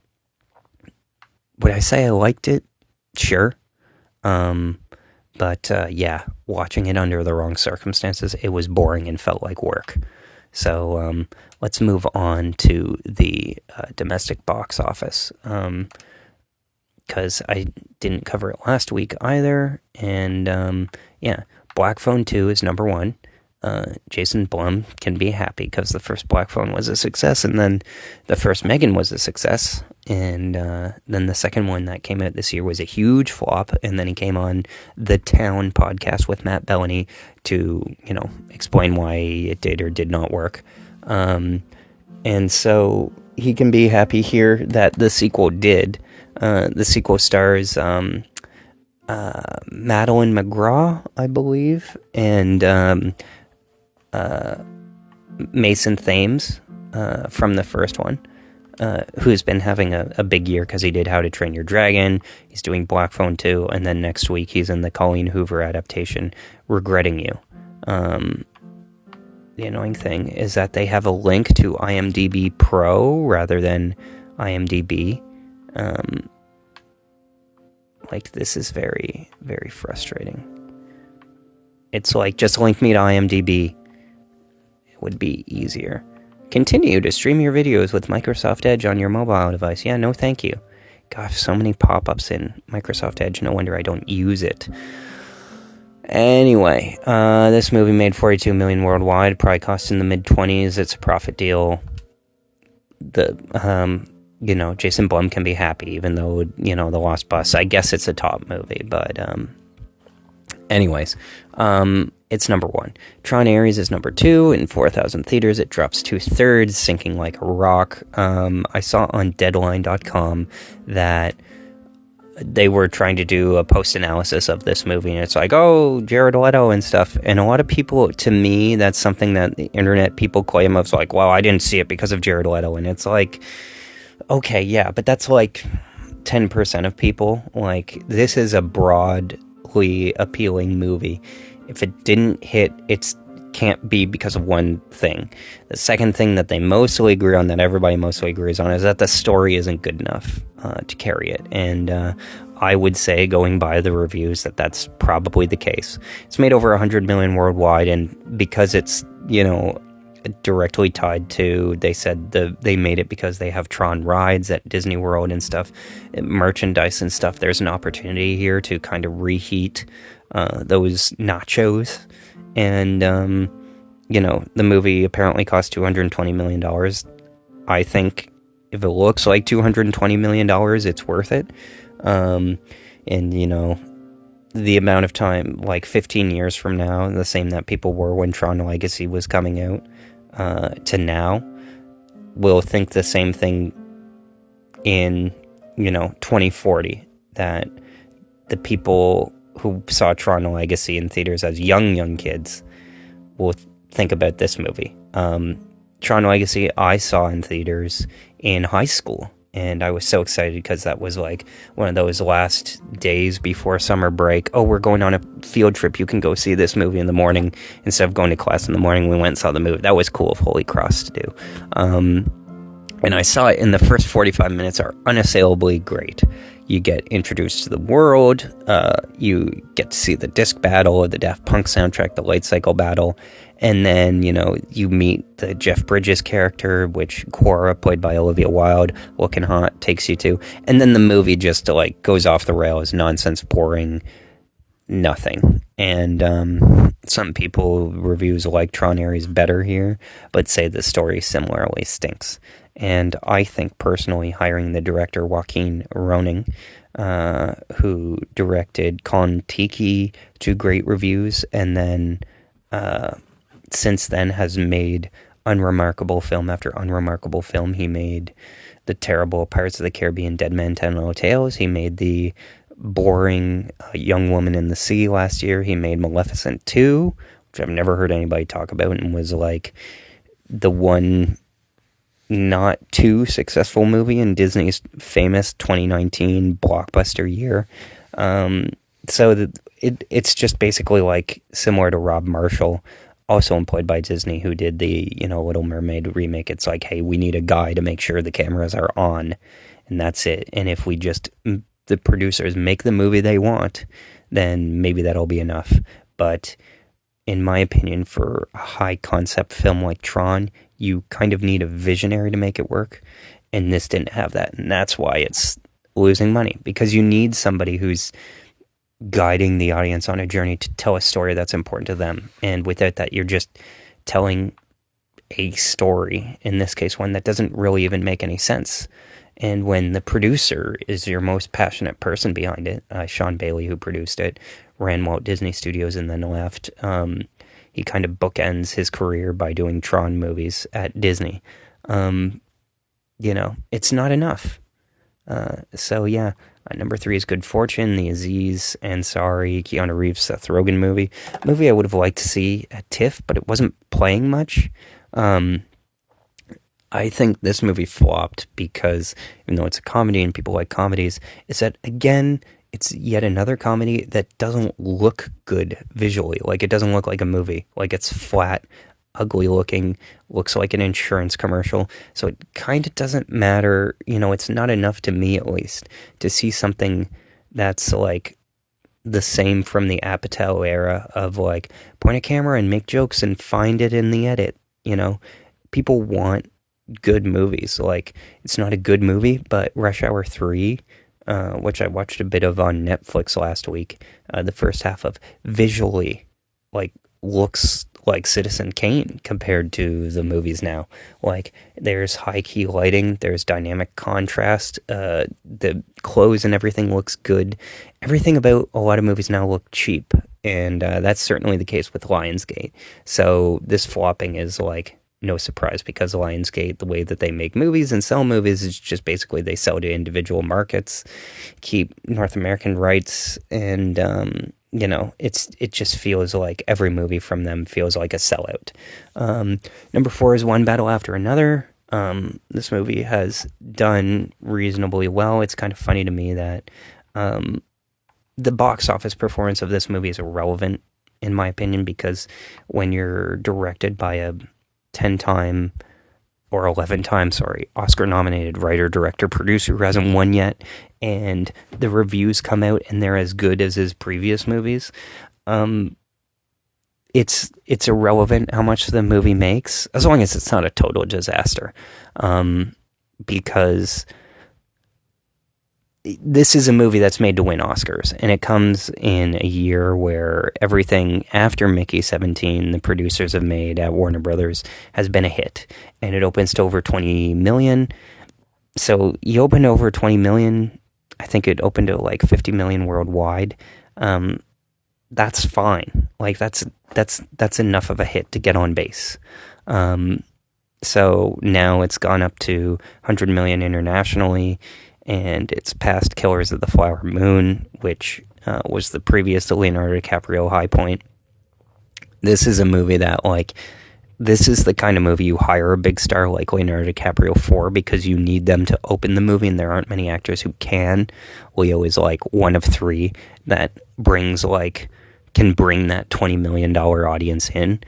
[SPEAKER 1] I say I liked it? Sure. But yeah, watching it under the wrong circumstances, it was boring and felt like work. So let's move on to the domestic box office, because I didn't cover it last week either. And yeah, Black Phone 2 is number 1. Jason Blum can be happy because the first Black Phone was a success, and then the first Megan was a success, and then the second one that came out this year was a huge flop, and then he came on the Town podcast with Matt Bellany to, explain why it did or did not work. And so he can be happy here that the sequel did. The sequel stars Madeline McGraw, I believe, and Mason Thames from the first one, who's been having a big year because he did How to Train Your Dragon. He's doing Black Phone 2, and then next week he's in the Colleen Hoover adaptation, Regretting You. The annoying thing is that they have a link to IMDb Pro rather than IMDb. This is very, very frustrating. It's like, just link me to IMDb. It would be easier. Continue to stream your videos with Microsoft Edge on your mobile device. Yeah, no thank you. Gosh, so many pop-ups in Microsoft Edge. No wonder I don't use it. Anyway, this movie made $42 million worldwide. Probably cost in the mid-20s. It's a profit deal. Jason Blum can be happy, even though, The Lost Bus, I guess it's a top movie, but, anyways, it's number 1. Tron Ares is number 2. In 4,000 theaters, it drops 2/3, sinking like a rock. I saw on Deadline.com that they were trying to do a post-analysis of this movie, and it's like, oh, Jared Leto and stuff. And a lot of people, to me, that's something that the internet people claim of, like, well, I didn't see it because of Jared Leto. And it's like, okay, yeah, but that's like 10% of people. Like, this is a broadly appealing movie. If it didn't hit, it can't be because of one thing. The second thing that they mostly agree on, that everybody mostly agrees on, is that the story isn't good enough to carry it. And I would say, going by the reviews, that that's probably the case. It's made over 100 million worldwide, and because it's, directly tied to, they said they made it because they have Tron rides at Disney World and stuff, merchandise and stuff. There's an opportunity here to kind of reheat those nachos. And, the movie apparently cost $220 million. I think if it looks like $220 million, it's worth it. And, the amount of time, like 15 years from now, the same that people were when Tron Legacy was coming out, to now will think the same thing in 2040, that the people who saw Tron Legacy in theaters as young kids will think about this movie. Tron Legacy I saw in theaters in high school, and I was so excited because that was like one of those last days before summer break. Oh, we're going on a field trip. You can go see this movie in the morning. Instead of going to class in the morning, we went and saw the movie. That was cool of Holy Cross to do. And I saw it, in the first 45 minutes are unassailably great. You get introduced to the world, you get to see the disc battle, the Daft Punk soundtrack, the light cycle battle, and then, you meet the Jeff Bridges character, which Cora, played by Olivia Wilde, looking hot, takes you to. And then the movie just, goes off the rails, nonsense, boring, nothing. And some people, reviews like Tron Ares better here, but say the story similarly stinks. And I think, personally, hiring the director Joaquin Roning, who directed Kon-Tiki to great reviews, and then since then has made unremarkable film after unremarkable film. He made the terrible Pirates of the Caribbean Dead Man Tell No Tales. He made the boring Young Woman in the Sea last year. He made Maleficent 2, which I've never heard anybody talk about, and was like the one not too successful movie in Disney's famous 2019 blockbuster year. So it's just basically like similar to Rob Marshall, also employed by Disney, who did the Little Mermaid remake. It's like, hey, we need a guy to make sure the cameras are on, and that's it. And if we just, the producers, make the movie they want, then maybe that'll be enough. But in my opinion, for a high concept film like Tron, you kind of need a visionary to make it work, and this didn't have that, and that's why it's losing money, because you need somebody who's guiding the audience on a journey to tell a story that's important to them, and without that, you're just telling a story, in this case one that doesn't really even make any sense. And when the producer is your most passionate person behind it, Sean Bailey, who produced it, ran Walt Disney Studios and then left. He kind of bookends his career by doing Tron movies at Disney. It's not enough. So yeah, number 3 is Good Fortune, the Aziz Ansari, Keanu Reeves, Seth Rogen movie. A movie I would have liked to see at TIFF, but it wasn't playing much. I think this movie flopped because, even though it's a comedy and people like comedies, it's that, again, it's yet another comedy that doesn't look good visually. Like, it doesn't look like a movie. Like, it's flat, ugly looking, looks like an insurance commercial. So it kind of doesn't matter. It's not enough, to me at least, to see something that's like the same from the Apatow era of like, point a camera and make jokes and find it in the edit. People want good movies. Like, it's not a good movie, but Rush Hour 3, which I watched a bit of on Netflix last week, the first half of, visually, like, looks like Citizen Kane compared to the movies now. Like, there's high-key lighting, there's dynamic contrast, the clothes and everything looks good. Everything about a lot of movies now look cheap, and that's certainly the case with Lionsgate. So this flopping is, like, no surprise, because Lionsgate, the way that they make movies and sell movies, is just basically they sell to individual markets, keep North American rights, and it just feels like every movie from them feels like a sellout. Number 4 is One Battle After Another. This movie has done reasonably well. It's kind of funny to me that the box office performance of this movie is irrelevant, in my opinion, because when you're directed by a 10-time or 11-time, Oscar-nominated writer, director, producer who hasn't won yet, and the reviews come out and they're as good as his previous movies, it's irrelevant how much the movie makes, as long as it's not a total disaster, because this is a movie that's made to win Oscars, and it comes in a year where everything after Mickey 17 the producers have made at Warner Brothers has been a hit, and it opens to over 20 million. So you open to over 20 million, I think it opened to like 50 million worldwide. That's fine. Like, that's enough of a hit to get on base. So now it's gone up to 100 million internationally, and it's past Killers of the Flower Moon, which was the previous Leonardo DiCaprio high point. This is a movie that, like, this is the kind of movie you hire a big star like Leonardo DiCaprio for, because you need them to open the movie, and there aren't many actors who can. Leo is like one of three that can bring that $20 million audience in.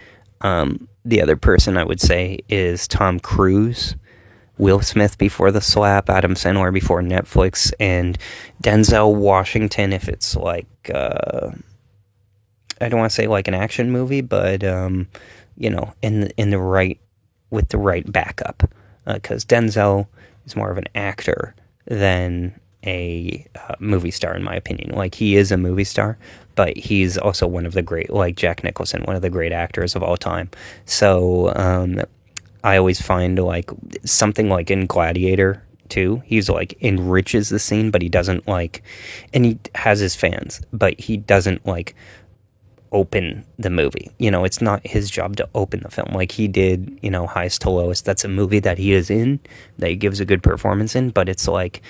[SPEAKER 1] The other person I would say is Tom Cruise, Will Smith before The Slap, Adam Sandler before Netflix, and Denzel Washington if it's like, I don't want to say like an action movie, but in the right, with the right backup, because Denzel is more of an actor than a movie star, in my opinion. Like, he is a movie star, but he's also one of the great, like Jack Nicholson, one of the great actors of all time. So I always find, like, something like in Gladiator too, he's like enriches the scene, but he doesn't like, and he has his fans, but he doesn't like open the movie. It's not his job to open the film like he did, Highest to Lowest. That's a movie that he is in, that he gives a good performance in, but it's like,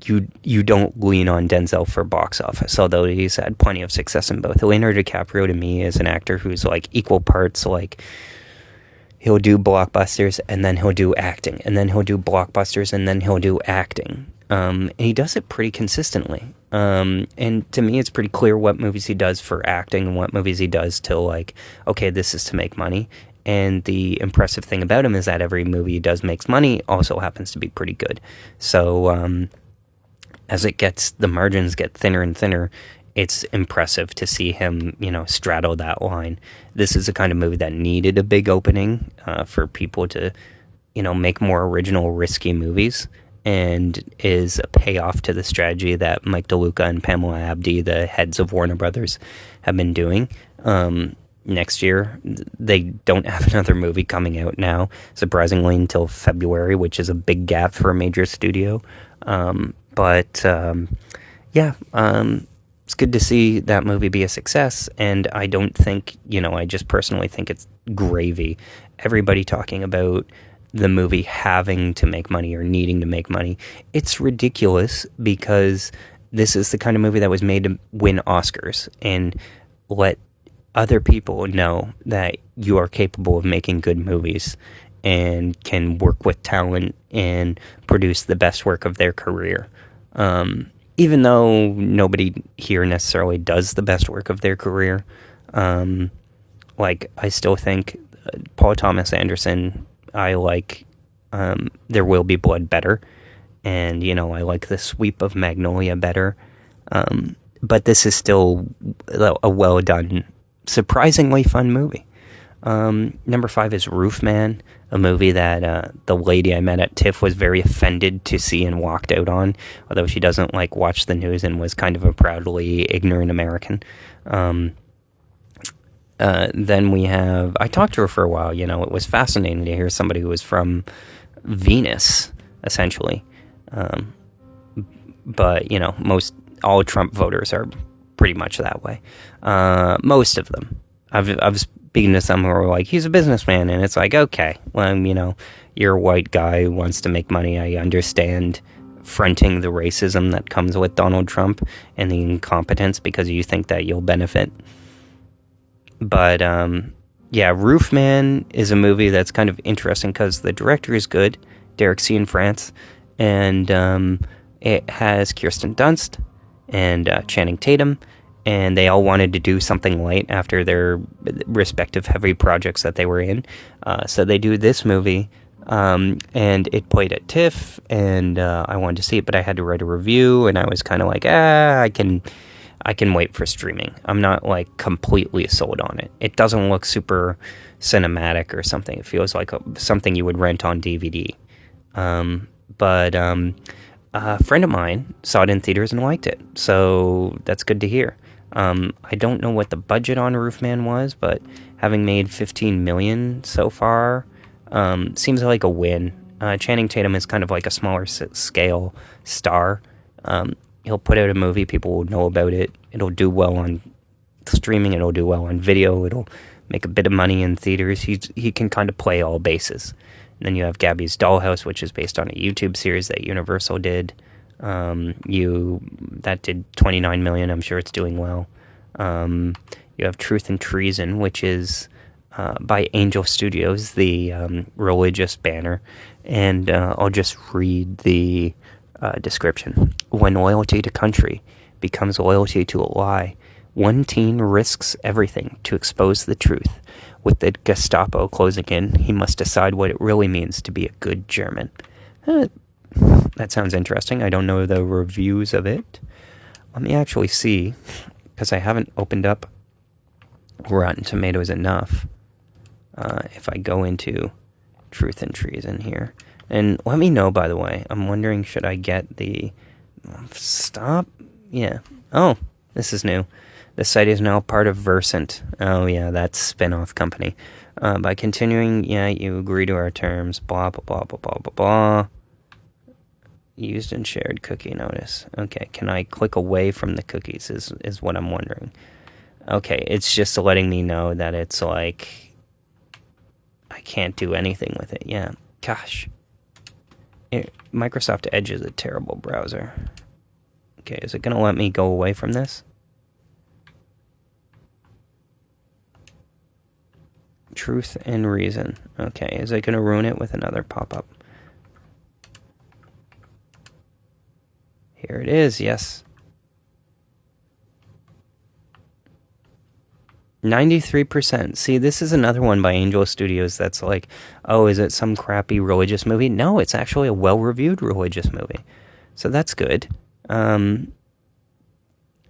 [SPEAKER 1] you don't lean on Denzel for box office, although he's had plenty of success in both. Leonardo DiCaprio, to me, is an actor who's like equal parts, like, he'll do blockbusters and then he'll do acting, and then he'll do blockbusters and then he'll do acting. And he does it pretty consistently. And to me, it's pretty clear what movies he does for acting and what movies he does to, like, okay, this is to make money. And the impressive thing about him is that every movie he does makes money, also happens to be pretty good. So as the margins get thinner and thinner, it's impressive to see him, straddle that line. This is the kind of movie that needed a big opening for people to, make more original, risky movies, and is a payoff to the strategy that Mike DeLuca and Pamela Abdi, the heads of Warner Brothers, have been doing. Next year, they don't have another movie coming out now, surprisingly, until February, which is a big gap for a major studio. It's good to see that movie be a success, and I don't think, I just personally think it's gravy. Everybody talking about the movie having to make money or needing to make money, it's ridiculous, because this is the kind of movie that was made to win Oscars and let other people know that you are capable of making good movies and can work with talent and produce the best work of their career. Even though nobody here necessarily does the best work of their career, I still think Paul Thomas Anderson, I like There Will Be Blood better, and I like The Sweep of Magnolia better, but this is still a well done, surprisingly fun movie. Number 5 is Roofman, a movie that the lady I met at TIFF was very offended to see and walked out on, although she doesn't watch the news and was kind of a proudly ignorant American. Then we have, I talked to her for a while, it was fascinating to hear somebody who was from Venus, essentially. But, all Trump voters are pretty much that way. Most of them. I've speaking to some who are like, he's a businessman, and it's like, okay, well, you're a white guy who wants to make money. I understand fronting the racism that comes with Donald Trump and the incompetence because you think that you'll benefit. But, Roofman is a movie that's kind of interesting because the director is good, Derek C. in France, and it has Kirsten Dunst and Channing Tatum, and they all wanted to do something light after their respective heavy projects that they were in. So they do this movie, and it played at TIFF, and I wanted to see it, but I had to write a review, and I was kind of like, I can wait for streaming. I'm not completely sold on it. It doesn't look super cinematic or something. It feels like something you would rent on DVD. But a friend of mine saw it in theaters and liked it, so that's good to hear. I don't know what the budget on Roofman was, but having made $15 million so far seems like a win. Channing Tatum is kind of like a smaller scale star. He'll put out a movie, people will know about it. It'll do well on streaming, it'll do well on video, it'll make a bit of money in theaters. He can kind of play all bases. And then you have Gabby's Dollhouse, which is based on a YouTube series that Universal did. That did 29 million. I'm sure it's doing well. You have Truth and Treason, which is by Angel Studios, the religious banner. And I'll just read the description. When loyalty to country becomes loyalty to a lie, one teen risks everything to expose the truth. With the Gestapo closing in, he must decide what it really means to be a good German. That sounds interesting. I don't know the reviews of it. Let me actually see, because I haven't opened up Rotten Tomatoes enough. If I go into Truth and Treason here. And let me know, by the way. I'm wondering, should I get the... Stop? Yeah. Oh, this is new. The site is now part of Versant. Oh, yeah, that's spin-off company. By continuing, yeah, you agree to our terms, blah, blah, blah, blah, blah, blah, blah. Used and shared cookie notice. Okay, can I click away from the cookies is what I'm wondering. Okay, it's just letting me know that it's like... I can't do anything with it. Yeah, gosh. Microsoft Edge is a terrible browser. Okay, is it going to let me go away from this? Truth and Reason. Okay, is it going to ruin it with another pop-up? Here it is, yes. 93%. See, this is another one by Angel Studios that's like, oh, is it some crappy religious movie? No, it's actually a well-reviewed religious movie. So that's good.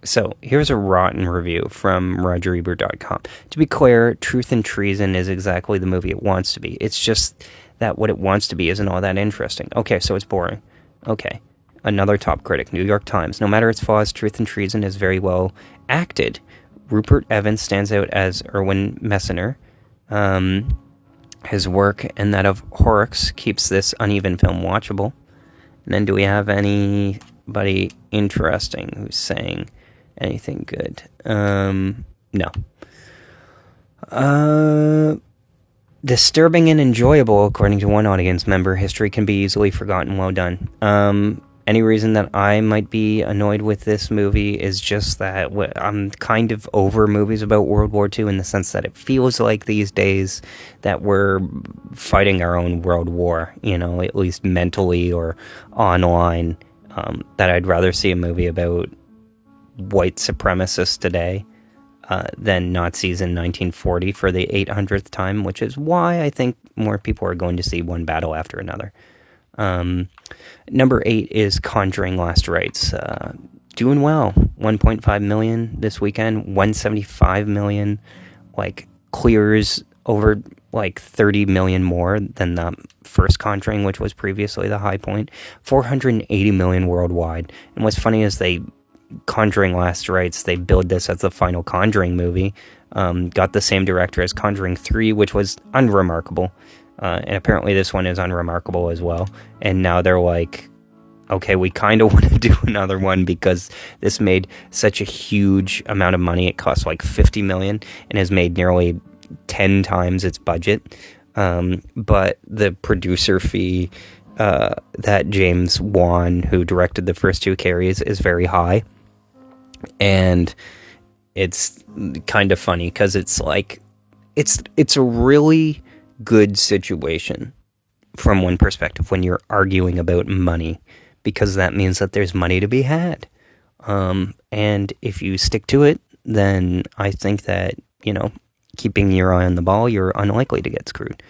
[SPEAKER 1] So here's a rotten review from RogerEbert.com. To be clear, Truth and Treason is exactly the movie it wants to be. It's just that what it wants to be isn't all that interesting. Okay, so it's boring. Okay. Another top critic, New York Times. No matter its flaws, Truth and Treason is very well acted. Rupert Evans stands out as Erwin Messner. His work and that of Horrocks keeps this uneven film watchable. And then do we have anybody interesting who's saying anything good? No. Disturbing and enjoyable, according to one audience member. History can be easily forgotten. Well done. Any reason that I might be annoyed with this movie is just that I'm kind of over movies about World War II in the sense that it feels like these days that we're fighting our own world war, you know, at least mentally or online, that I'd rather see a movie about white supremacists today than Nazis in 1940 for the 800th time, which is why I think more people are going to see one battle after another. Number 8 is Conjuring Last Rites. Doing well. 1.5 million this weekend. 175 million. Like, clears over, like, 30 million more than the first Conjuring, which was previously the high point. 480 million worldwide. And what's funny is Conjuring Last Rites, they billed this as the final Conjuring movie. Got the same director as Conjuring 3, which was unremarkable. And apparently this one is unremarkable as well. And now they're like, okay, we kind of want to do another one because this made such a huge amount of money. It cost like 50 million and has made nearly 10 times its budget. But the producer fee that James Wan, who directed the first two, carries is very high. And it's kind of funny because it's like, it's a really good situation from one perspective when you're arguing about money, because that means that there's money to be had. And if you stick to it, then I think that, you know, keeping your eye on the ball, you're unlikely to get screwed.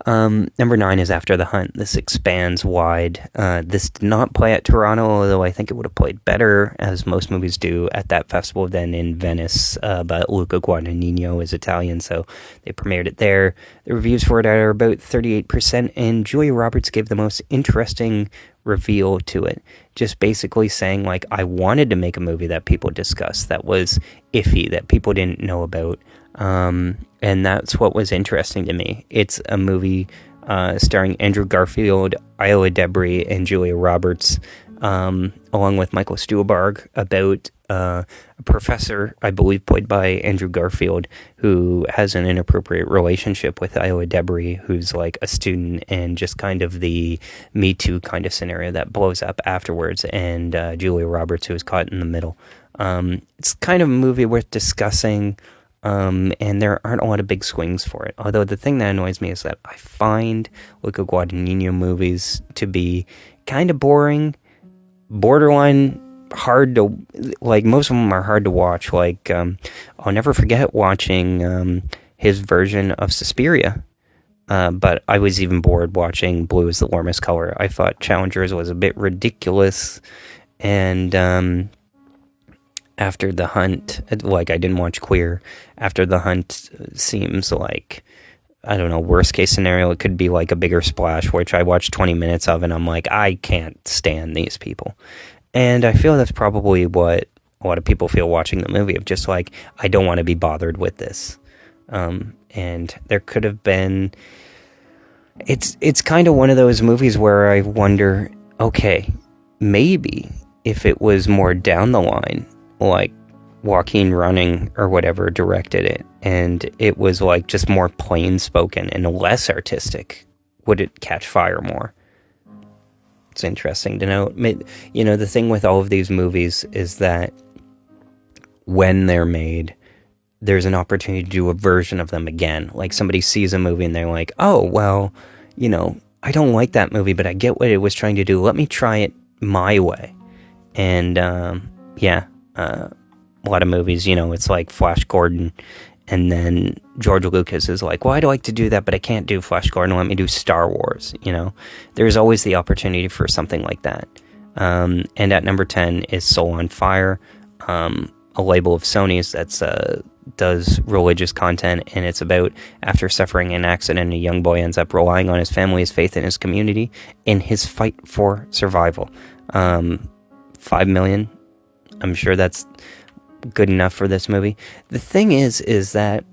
[SPEAKER 1] Number 9 is After the Hunt. This expands wide. This did not play at Toronto, although I think it would have played better, as most movies do, at that festival than in Venice. But Luca Guadagnino is Italian, so they premiered it there. The reviews for it are about 38%, and Julia Roberts gave the most interesting reveal to it. Just basically saying, like, I wanted to make a movie that people discussed, that was iffy, that people didn't know about. And that's what was interesting to me. It's a movie starring Andrew Garfield, Isla Debris, and Julia Roberts, along with Michael Stuhlbarg, about a professor, I believe played by Andrew Garfield, who has an inappropriate relationship with Iowa Debris, who's like a student, and just kind of the Me Too kind of scenario that blows up afterwards, and Julia Roberts, who is caught in the middle. It's kind of a movie worth discussing, and there aren't a lot of big swings for it. Although the thing that annoys me is that I find Luca Guadagnino movies to be kind of boring, borderline hard to, like, most of them are hard to watch. Like, I'll never forget watching his version of Suspiria, but I was even bored watching Blue is the Warmest Color. I thought Challengers was a bit ridiculous, and After the Hunt, like, I didn't watch Queer. After the Hunt seems like, I don't know, worst case scenario, it could be like a bigger splash, which I watched 20 minutes of, and I'm like, I can't stand these people. And I feel that's probably what a lot of people feel watching the movie, of just like, I don't want to be bothered with this. And there could have been, it's kind of one of those movies where I wonder, okay, maybe if it was more down the line, like Joaquin Running or whatever directed it, and it was like just more plain spoken and less artistic, would it catch fire more? It's interesting to know. You know, the thing with all of these movies is that when they're made, there's an opportunity to do a version of them again. Like, somebody sees a movie and they're like, oh, well, you know, I don't like that movie, but I get what it was trying to do. Let me try it my way. And, a lot of movies, you know, it's like Flash Gordon, and then George Lucas is like, well, I'd like to do that, but I can't do Flash Gordon. Let me do Star Wars, you know? There's always the opportunity for something like that. And at number 10 is Soul on Fire, a label of Sony's that's does religious content, and it's about, after suffering an accident, a young boy ends up relying on his family, his faith, and his community in his fight for survival. 5 million, I'm sure that's good enough for this movie. The thing is that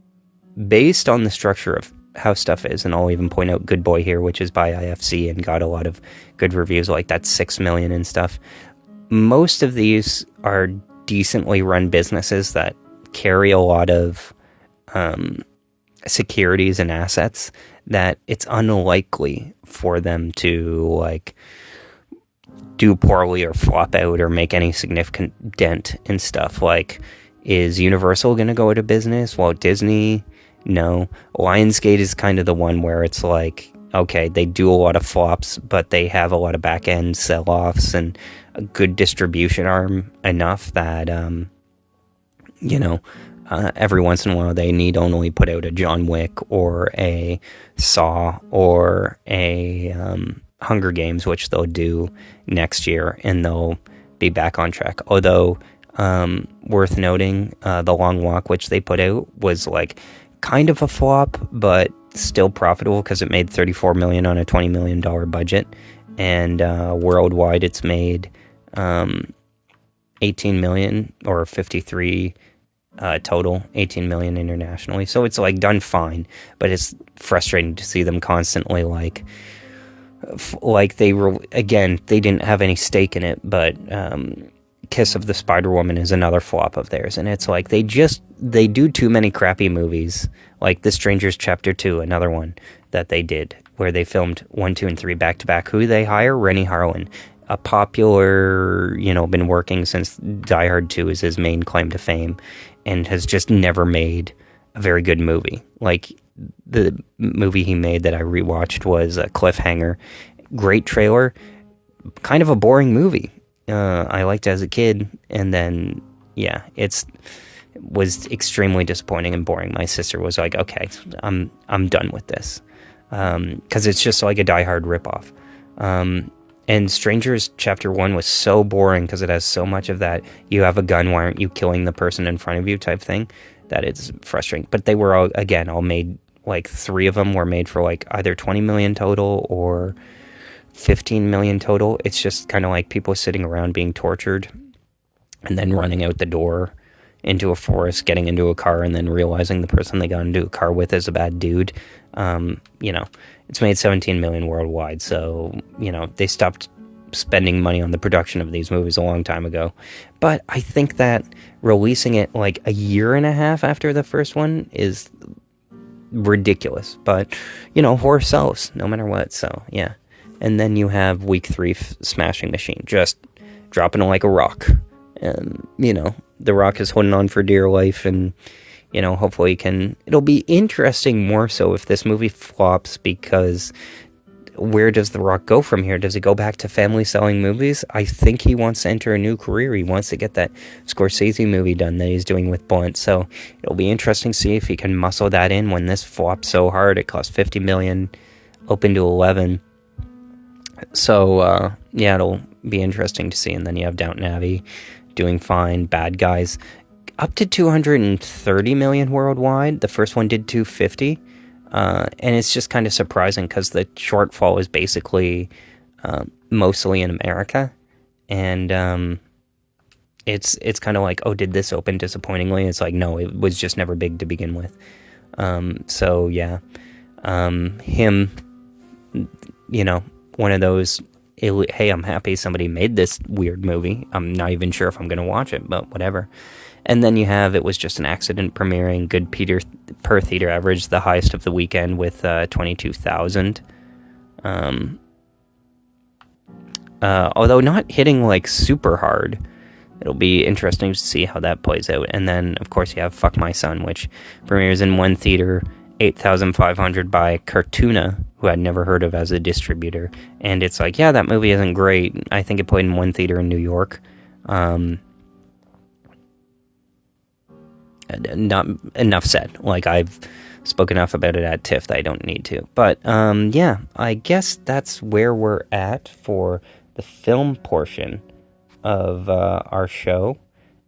[SPEAKER 1] based on the structure of how stuff is, and I'll even point out Good Boy here, which is by IFC and got a lot of good reviews, like that's 6 million and stuff. Most of these are decently run businesses that carry a lot of securities and assets that it's unlikely for them to, like, do poorly or flop out or make any significant dent in stuff. Like, is Universal going to go out of business? Walt Disney? No. Lionsgate is kind of the one where it's like, okay, they do a lot of flops, but they have a lot of back-end sell-offs and a good distribution arm enough that, every once in a while they need only put out a John Wick or a Saw or a Hunger Games, which they'll do next year, and they'll be back on track. Although, worth noting, The Long Walk, which they put out, was like kind of a flop, but still profitable because it made $34 million on a $20 million budget, and worldwide it's made 18 million, or 53 total, 18 million internationally. So it's like done fine, but it's frustrating to see them constantly like they were, again, they didn't have any stake in it, but Kiss of the Spider-Woman is another flop of theirs, and it's like they do too many crappy movies, like The Strangers Chapter 2, another one that they did, where they filmed 1, 2, and 3 back-to-back. Who they hire? Rennie Harlan, a popular, been working since Die Hard 2 is his main claim to fame, and has just never made a very good movie. Like, the movie he made that I rewatched was a Cliffhanger. Great trailer, kind of a boring movie. I liked it as a kid, and then, it was extremely disappointing and boring. My sister was like, okay, I'm done with this. Because it's just like a Die Hard ripoff. And Strangers Chapter 1 was so boring because it has so much of that, you have a gun, why aren't you killing the person in front of you type thing, that it's frustrating. But they were all made, like 3 of them were made for like either 20 million total or 15 million total. It's just kind of like people sitting around being tortured and then running out the door into a forest, getting into a car, and then realizing the person they got into a car with is a bad dude. It's made 17 million worldwide, so, they stopped spending money on the production of these movies a long time ago. But I think that releasing it like a year and a half after the first one is ridiculous. But, you know, horror sells no matter what, so yeah. And then you have week 3 Smashing Machine, just dropping it like a rock. And, you know, The Rock is holding on for dear life, and, you know, hopefully it'll be interesting more so if this movie flops, because where does The Rock go from here? Does he go back to family selling movies? I think he wants to enter a new career. He wants to get that Scorsese movie done that he's doing with Blunt. So it'll be interesting to see if he can muscle that in when this flops so hard. It cost $50 million, opened to 11. So yeah, it'll be interesting to see. And then you have Downton Abbey doing fine. Bad Guys up to 230 million worldwide. The first one did 250. And it's just kind of surprising because the shortfall is basically mostly in America, and it's kind of like, oh, did this open disappointingly? It's like, no, it was just never big to begin with. So yeah, him, you know, one of those, hey, I'm happy somebody made this weird movie. I'm not even sure if I'm gonna watch it, but whatever. And then you have It Was Just an Accident premiering, good per theater average, the highest of the weekend with 22,000. Although not hitting like super hard. It'll be interesting to see how that plays out. And then, of course, you have Fuck My Son, which premieres in one theater, 8,500 by Cartoona, who I'd never heard of as a distributor. And it's like, yeah, that movie isn't great. I think it played in one theater in New York. Not enough said. Like, I've spoken enough about it at TIFF that I don't need to. But yeah, I guess that's where we're at for the film portion of our show.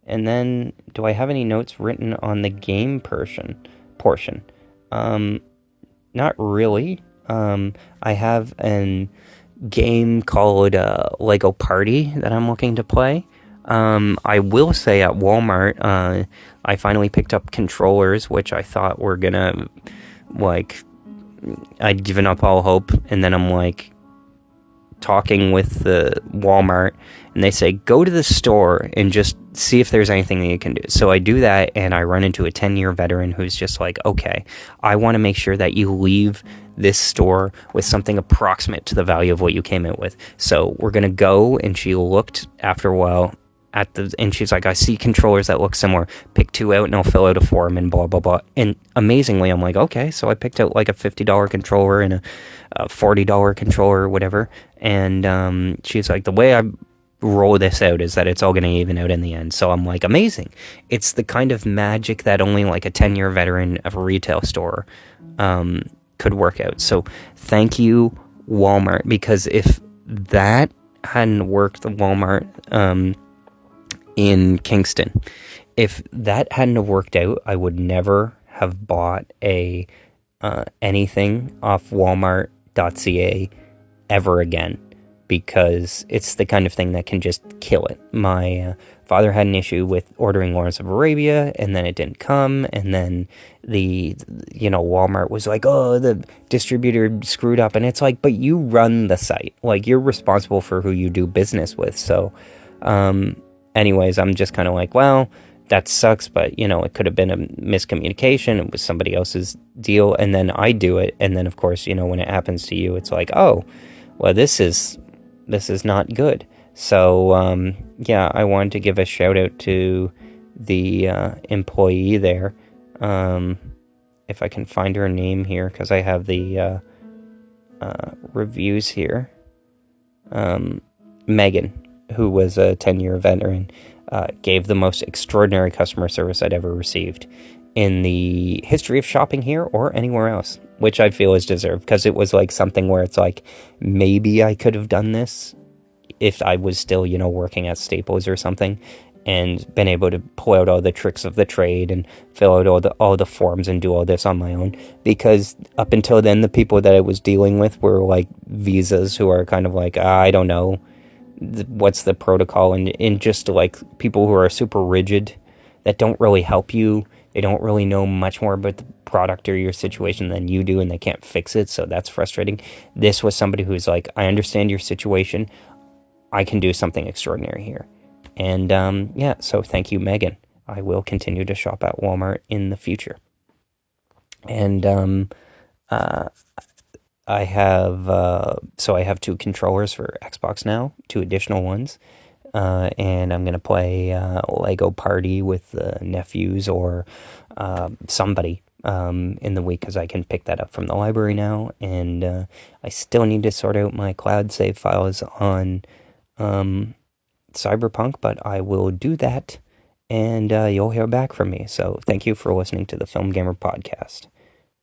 [SPEAKER 1] And then, do I have any notes written on the game portion? Not really. I have a game called Lego Party that I'm looking to play. I will say at Walmart, I finally picked up controllers, which I thought were gonna, like, I'd given up all hope, and then I'm like talking with the Walmart, and they say, go to the store and just see if there's anything that you can do. So I do that, and I run into a 10-year veteran who's just like, okay, I want to make sure that you leave this store with something approximate to the value of what you came in with. So we're gonna go, and she looked after a while and she's like, I see controllers that look similar, pick 2 out and I'll fill out a form and blah blah blah. And amazingly, I'm like, okay, so I picked out like a $50 controller and a $40 controller or whatever, and she's like, the way I roll this out is that it's all going to even out in the end. So I'm like, amazing. It's the kind of magic that only like a 10-year veteran of a retail store could work out. So thank you, Walmart, because if that hadn't worked, Walmart in Kingston, if that hadn't have worked out, I would never have bought anything off Walmart.ca ever again, because it's the kind of thing that can just kill it. My father had an issue with ordering Lawrence of Arabia, and then it didn't come, and then Walmart was like, oh, the distributor screwed up, and it's like, but you run the site, like, you're responsible for who you do business with. So anyways, I'm just kind of like, well, that sucks, but, it could have been a miscommunication. It was somebody else's deal, and then I do it, and then, of course, when it happens to you, it's like, oh, well, this is not good. So, yeah, I wanted to give a shout out to the employee there. If I can find her name here, because I have the reviews here. Megan, who was a 10-year veteran, gave the most extraordinary customer service I'd ever received in the history of shopping here or anywhere else, which I feel is deserved, because it was like something where it's like, maybe I could have done this if I was still, working at Staples or something, and been able to pull out all the tricks of the trade and fill out all the forms and do all this on my own. Because up until then, the people that I was dealing with were like visas, who are kind of like, I don't know what's the protocol, and just like people who are super rigid that don't really help you. They don't really know much more about the product or your situation than you do, and they can't fix it, so that's frustrating. This was somebody who's like, I understand your situation. I can do something extraordinary here. And yeah, so thank you, Megan. I will continue to shop at Walmart in the future. And uh, I have I have 2 controllers for Xbox now, 2 additional ones, and I'm gonna play Lego Party with the nephews or somebody in the week because I can pick that up from the library now. And I still need to sort out my cloud save files on Cyberpunk, but I will do that, and you'll hear back from me. So thank you for listening to the Film Gamer podcast.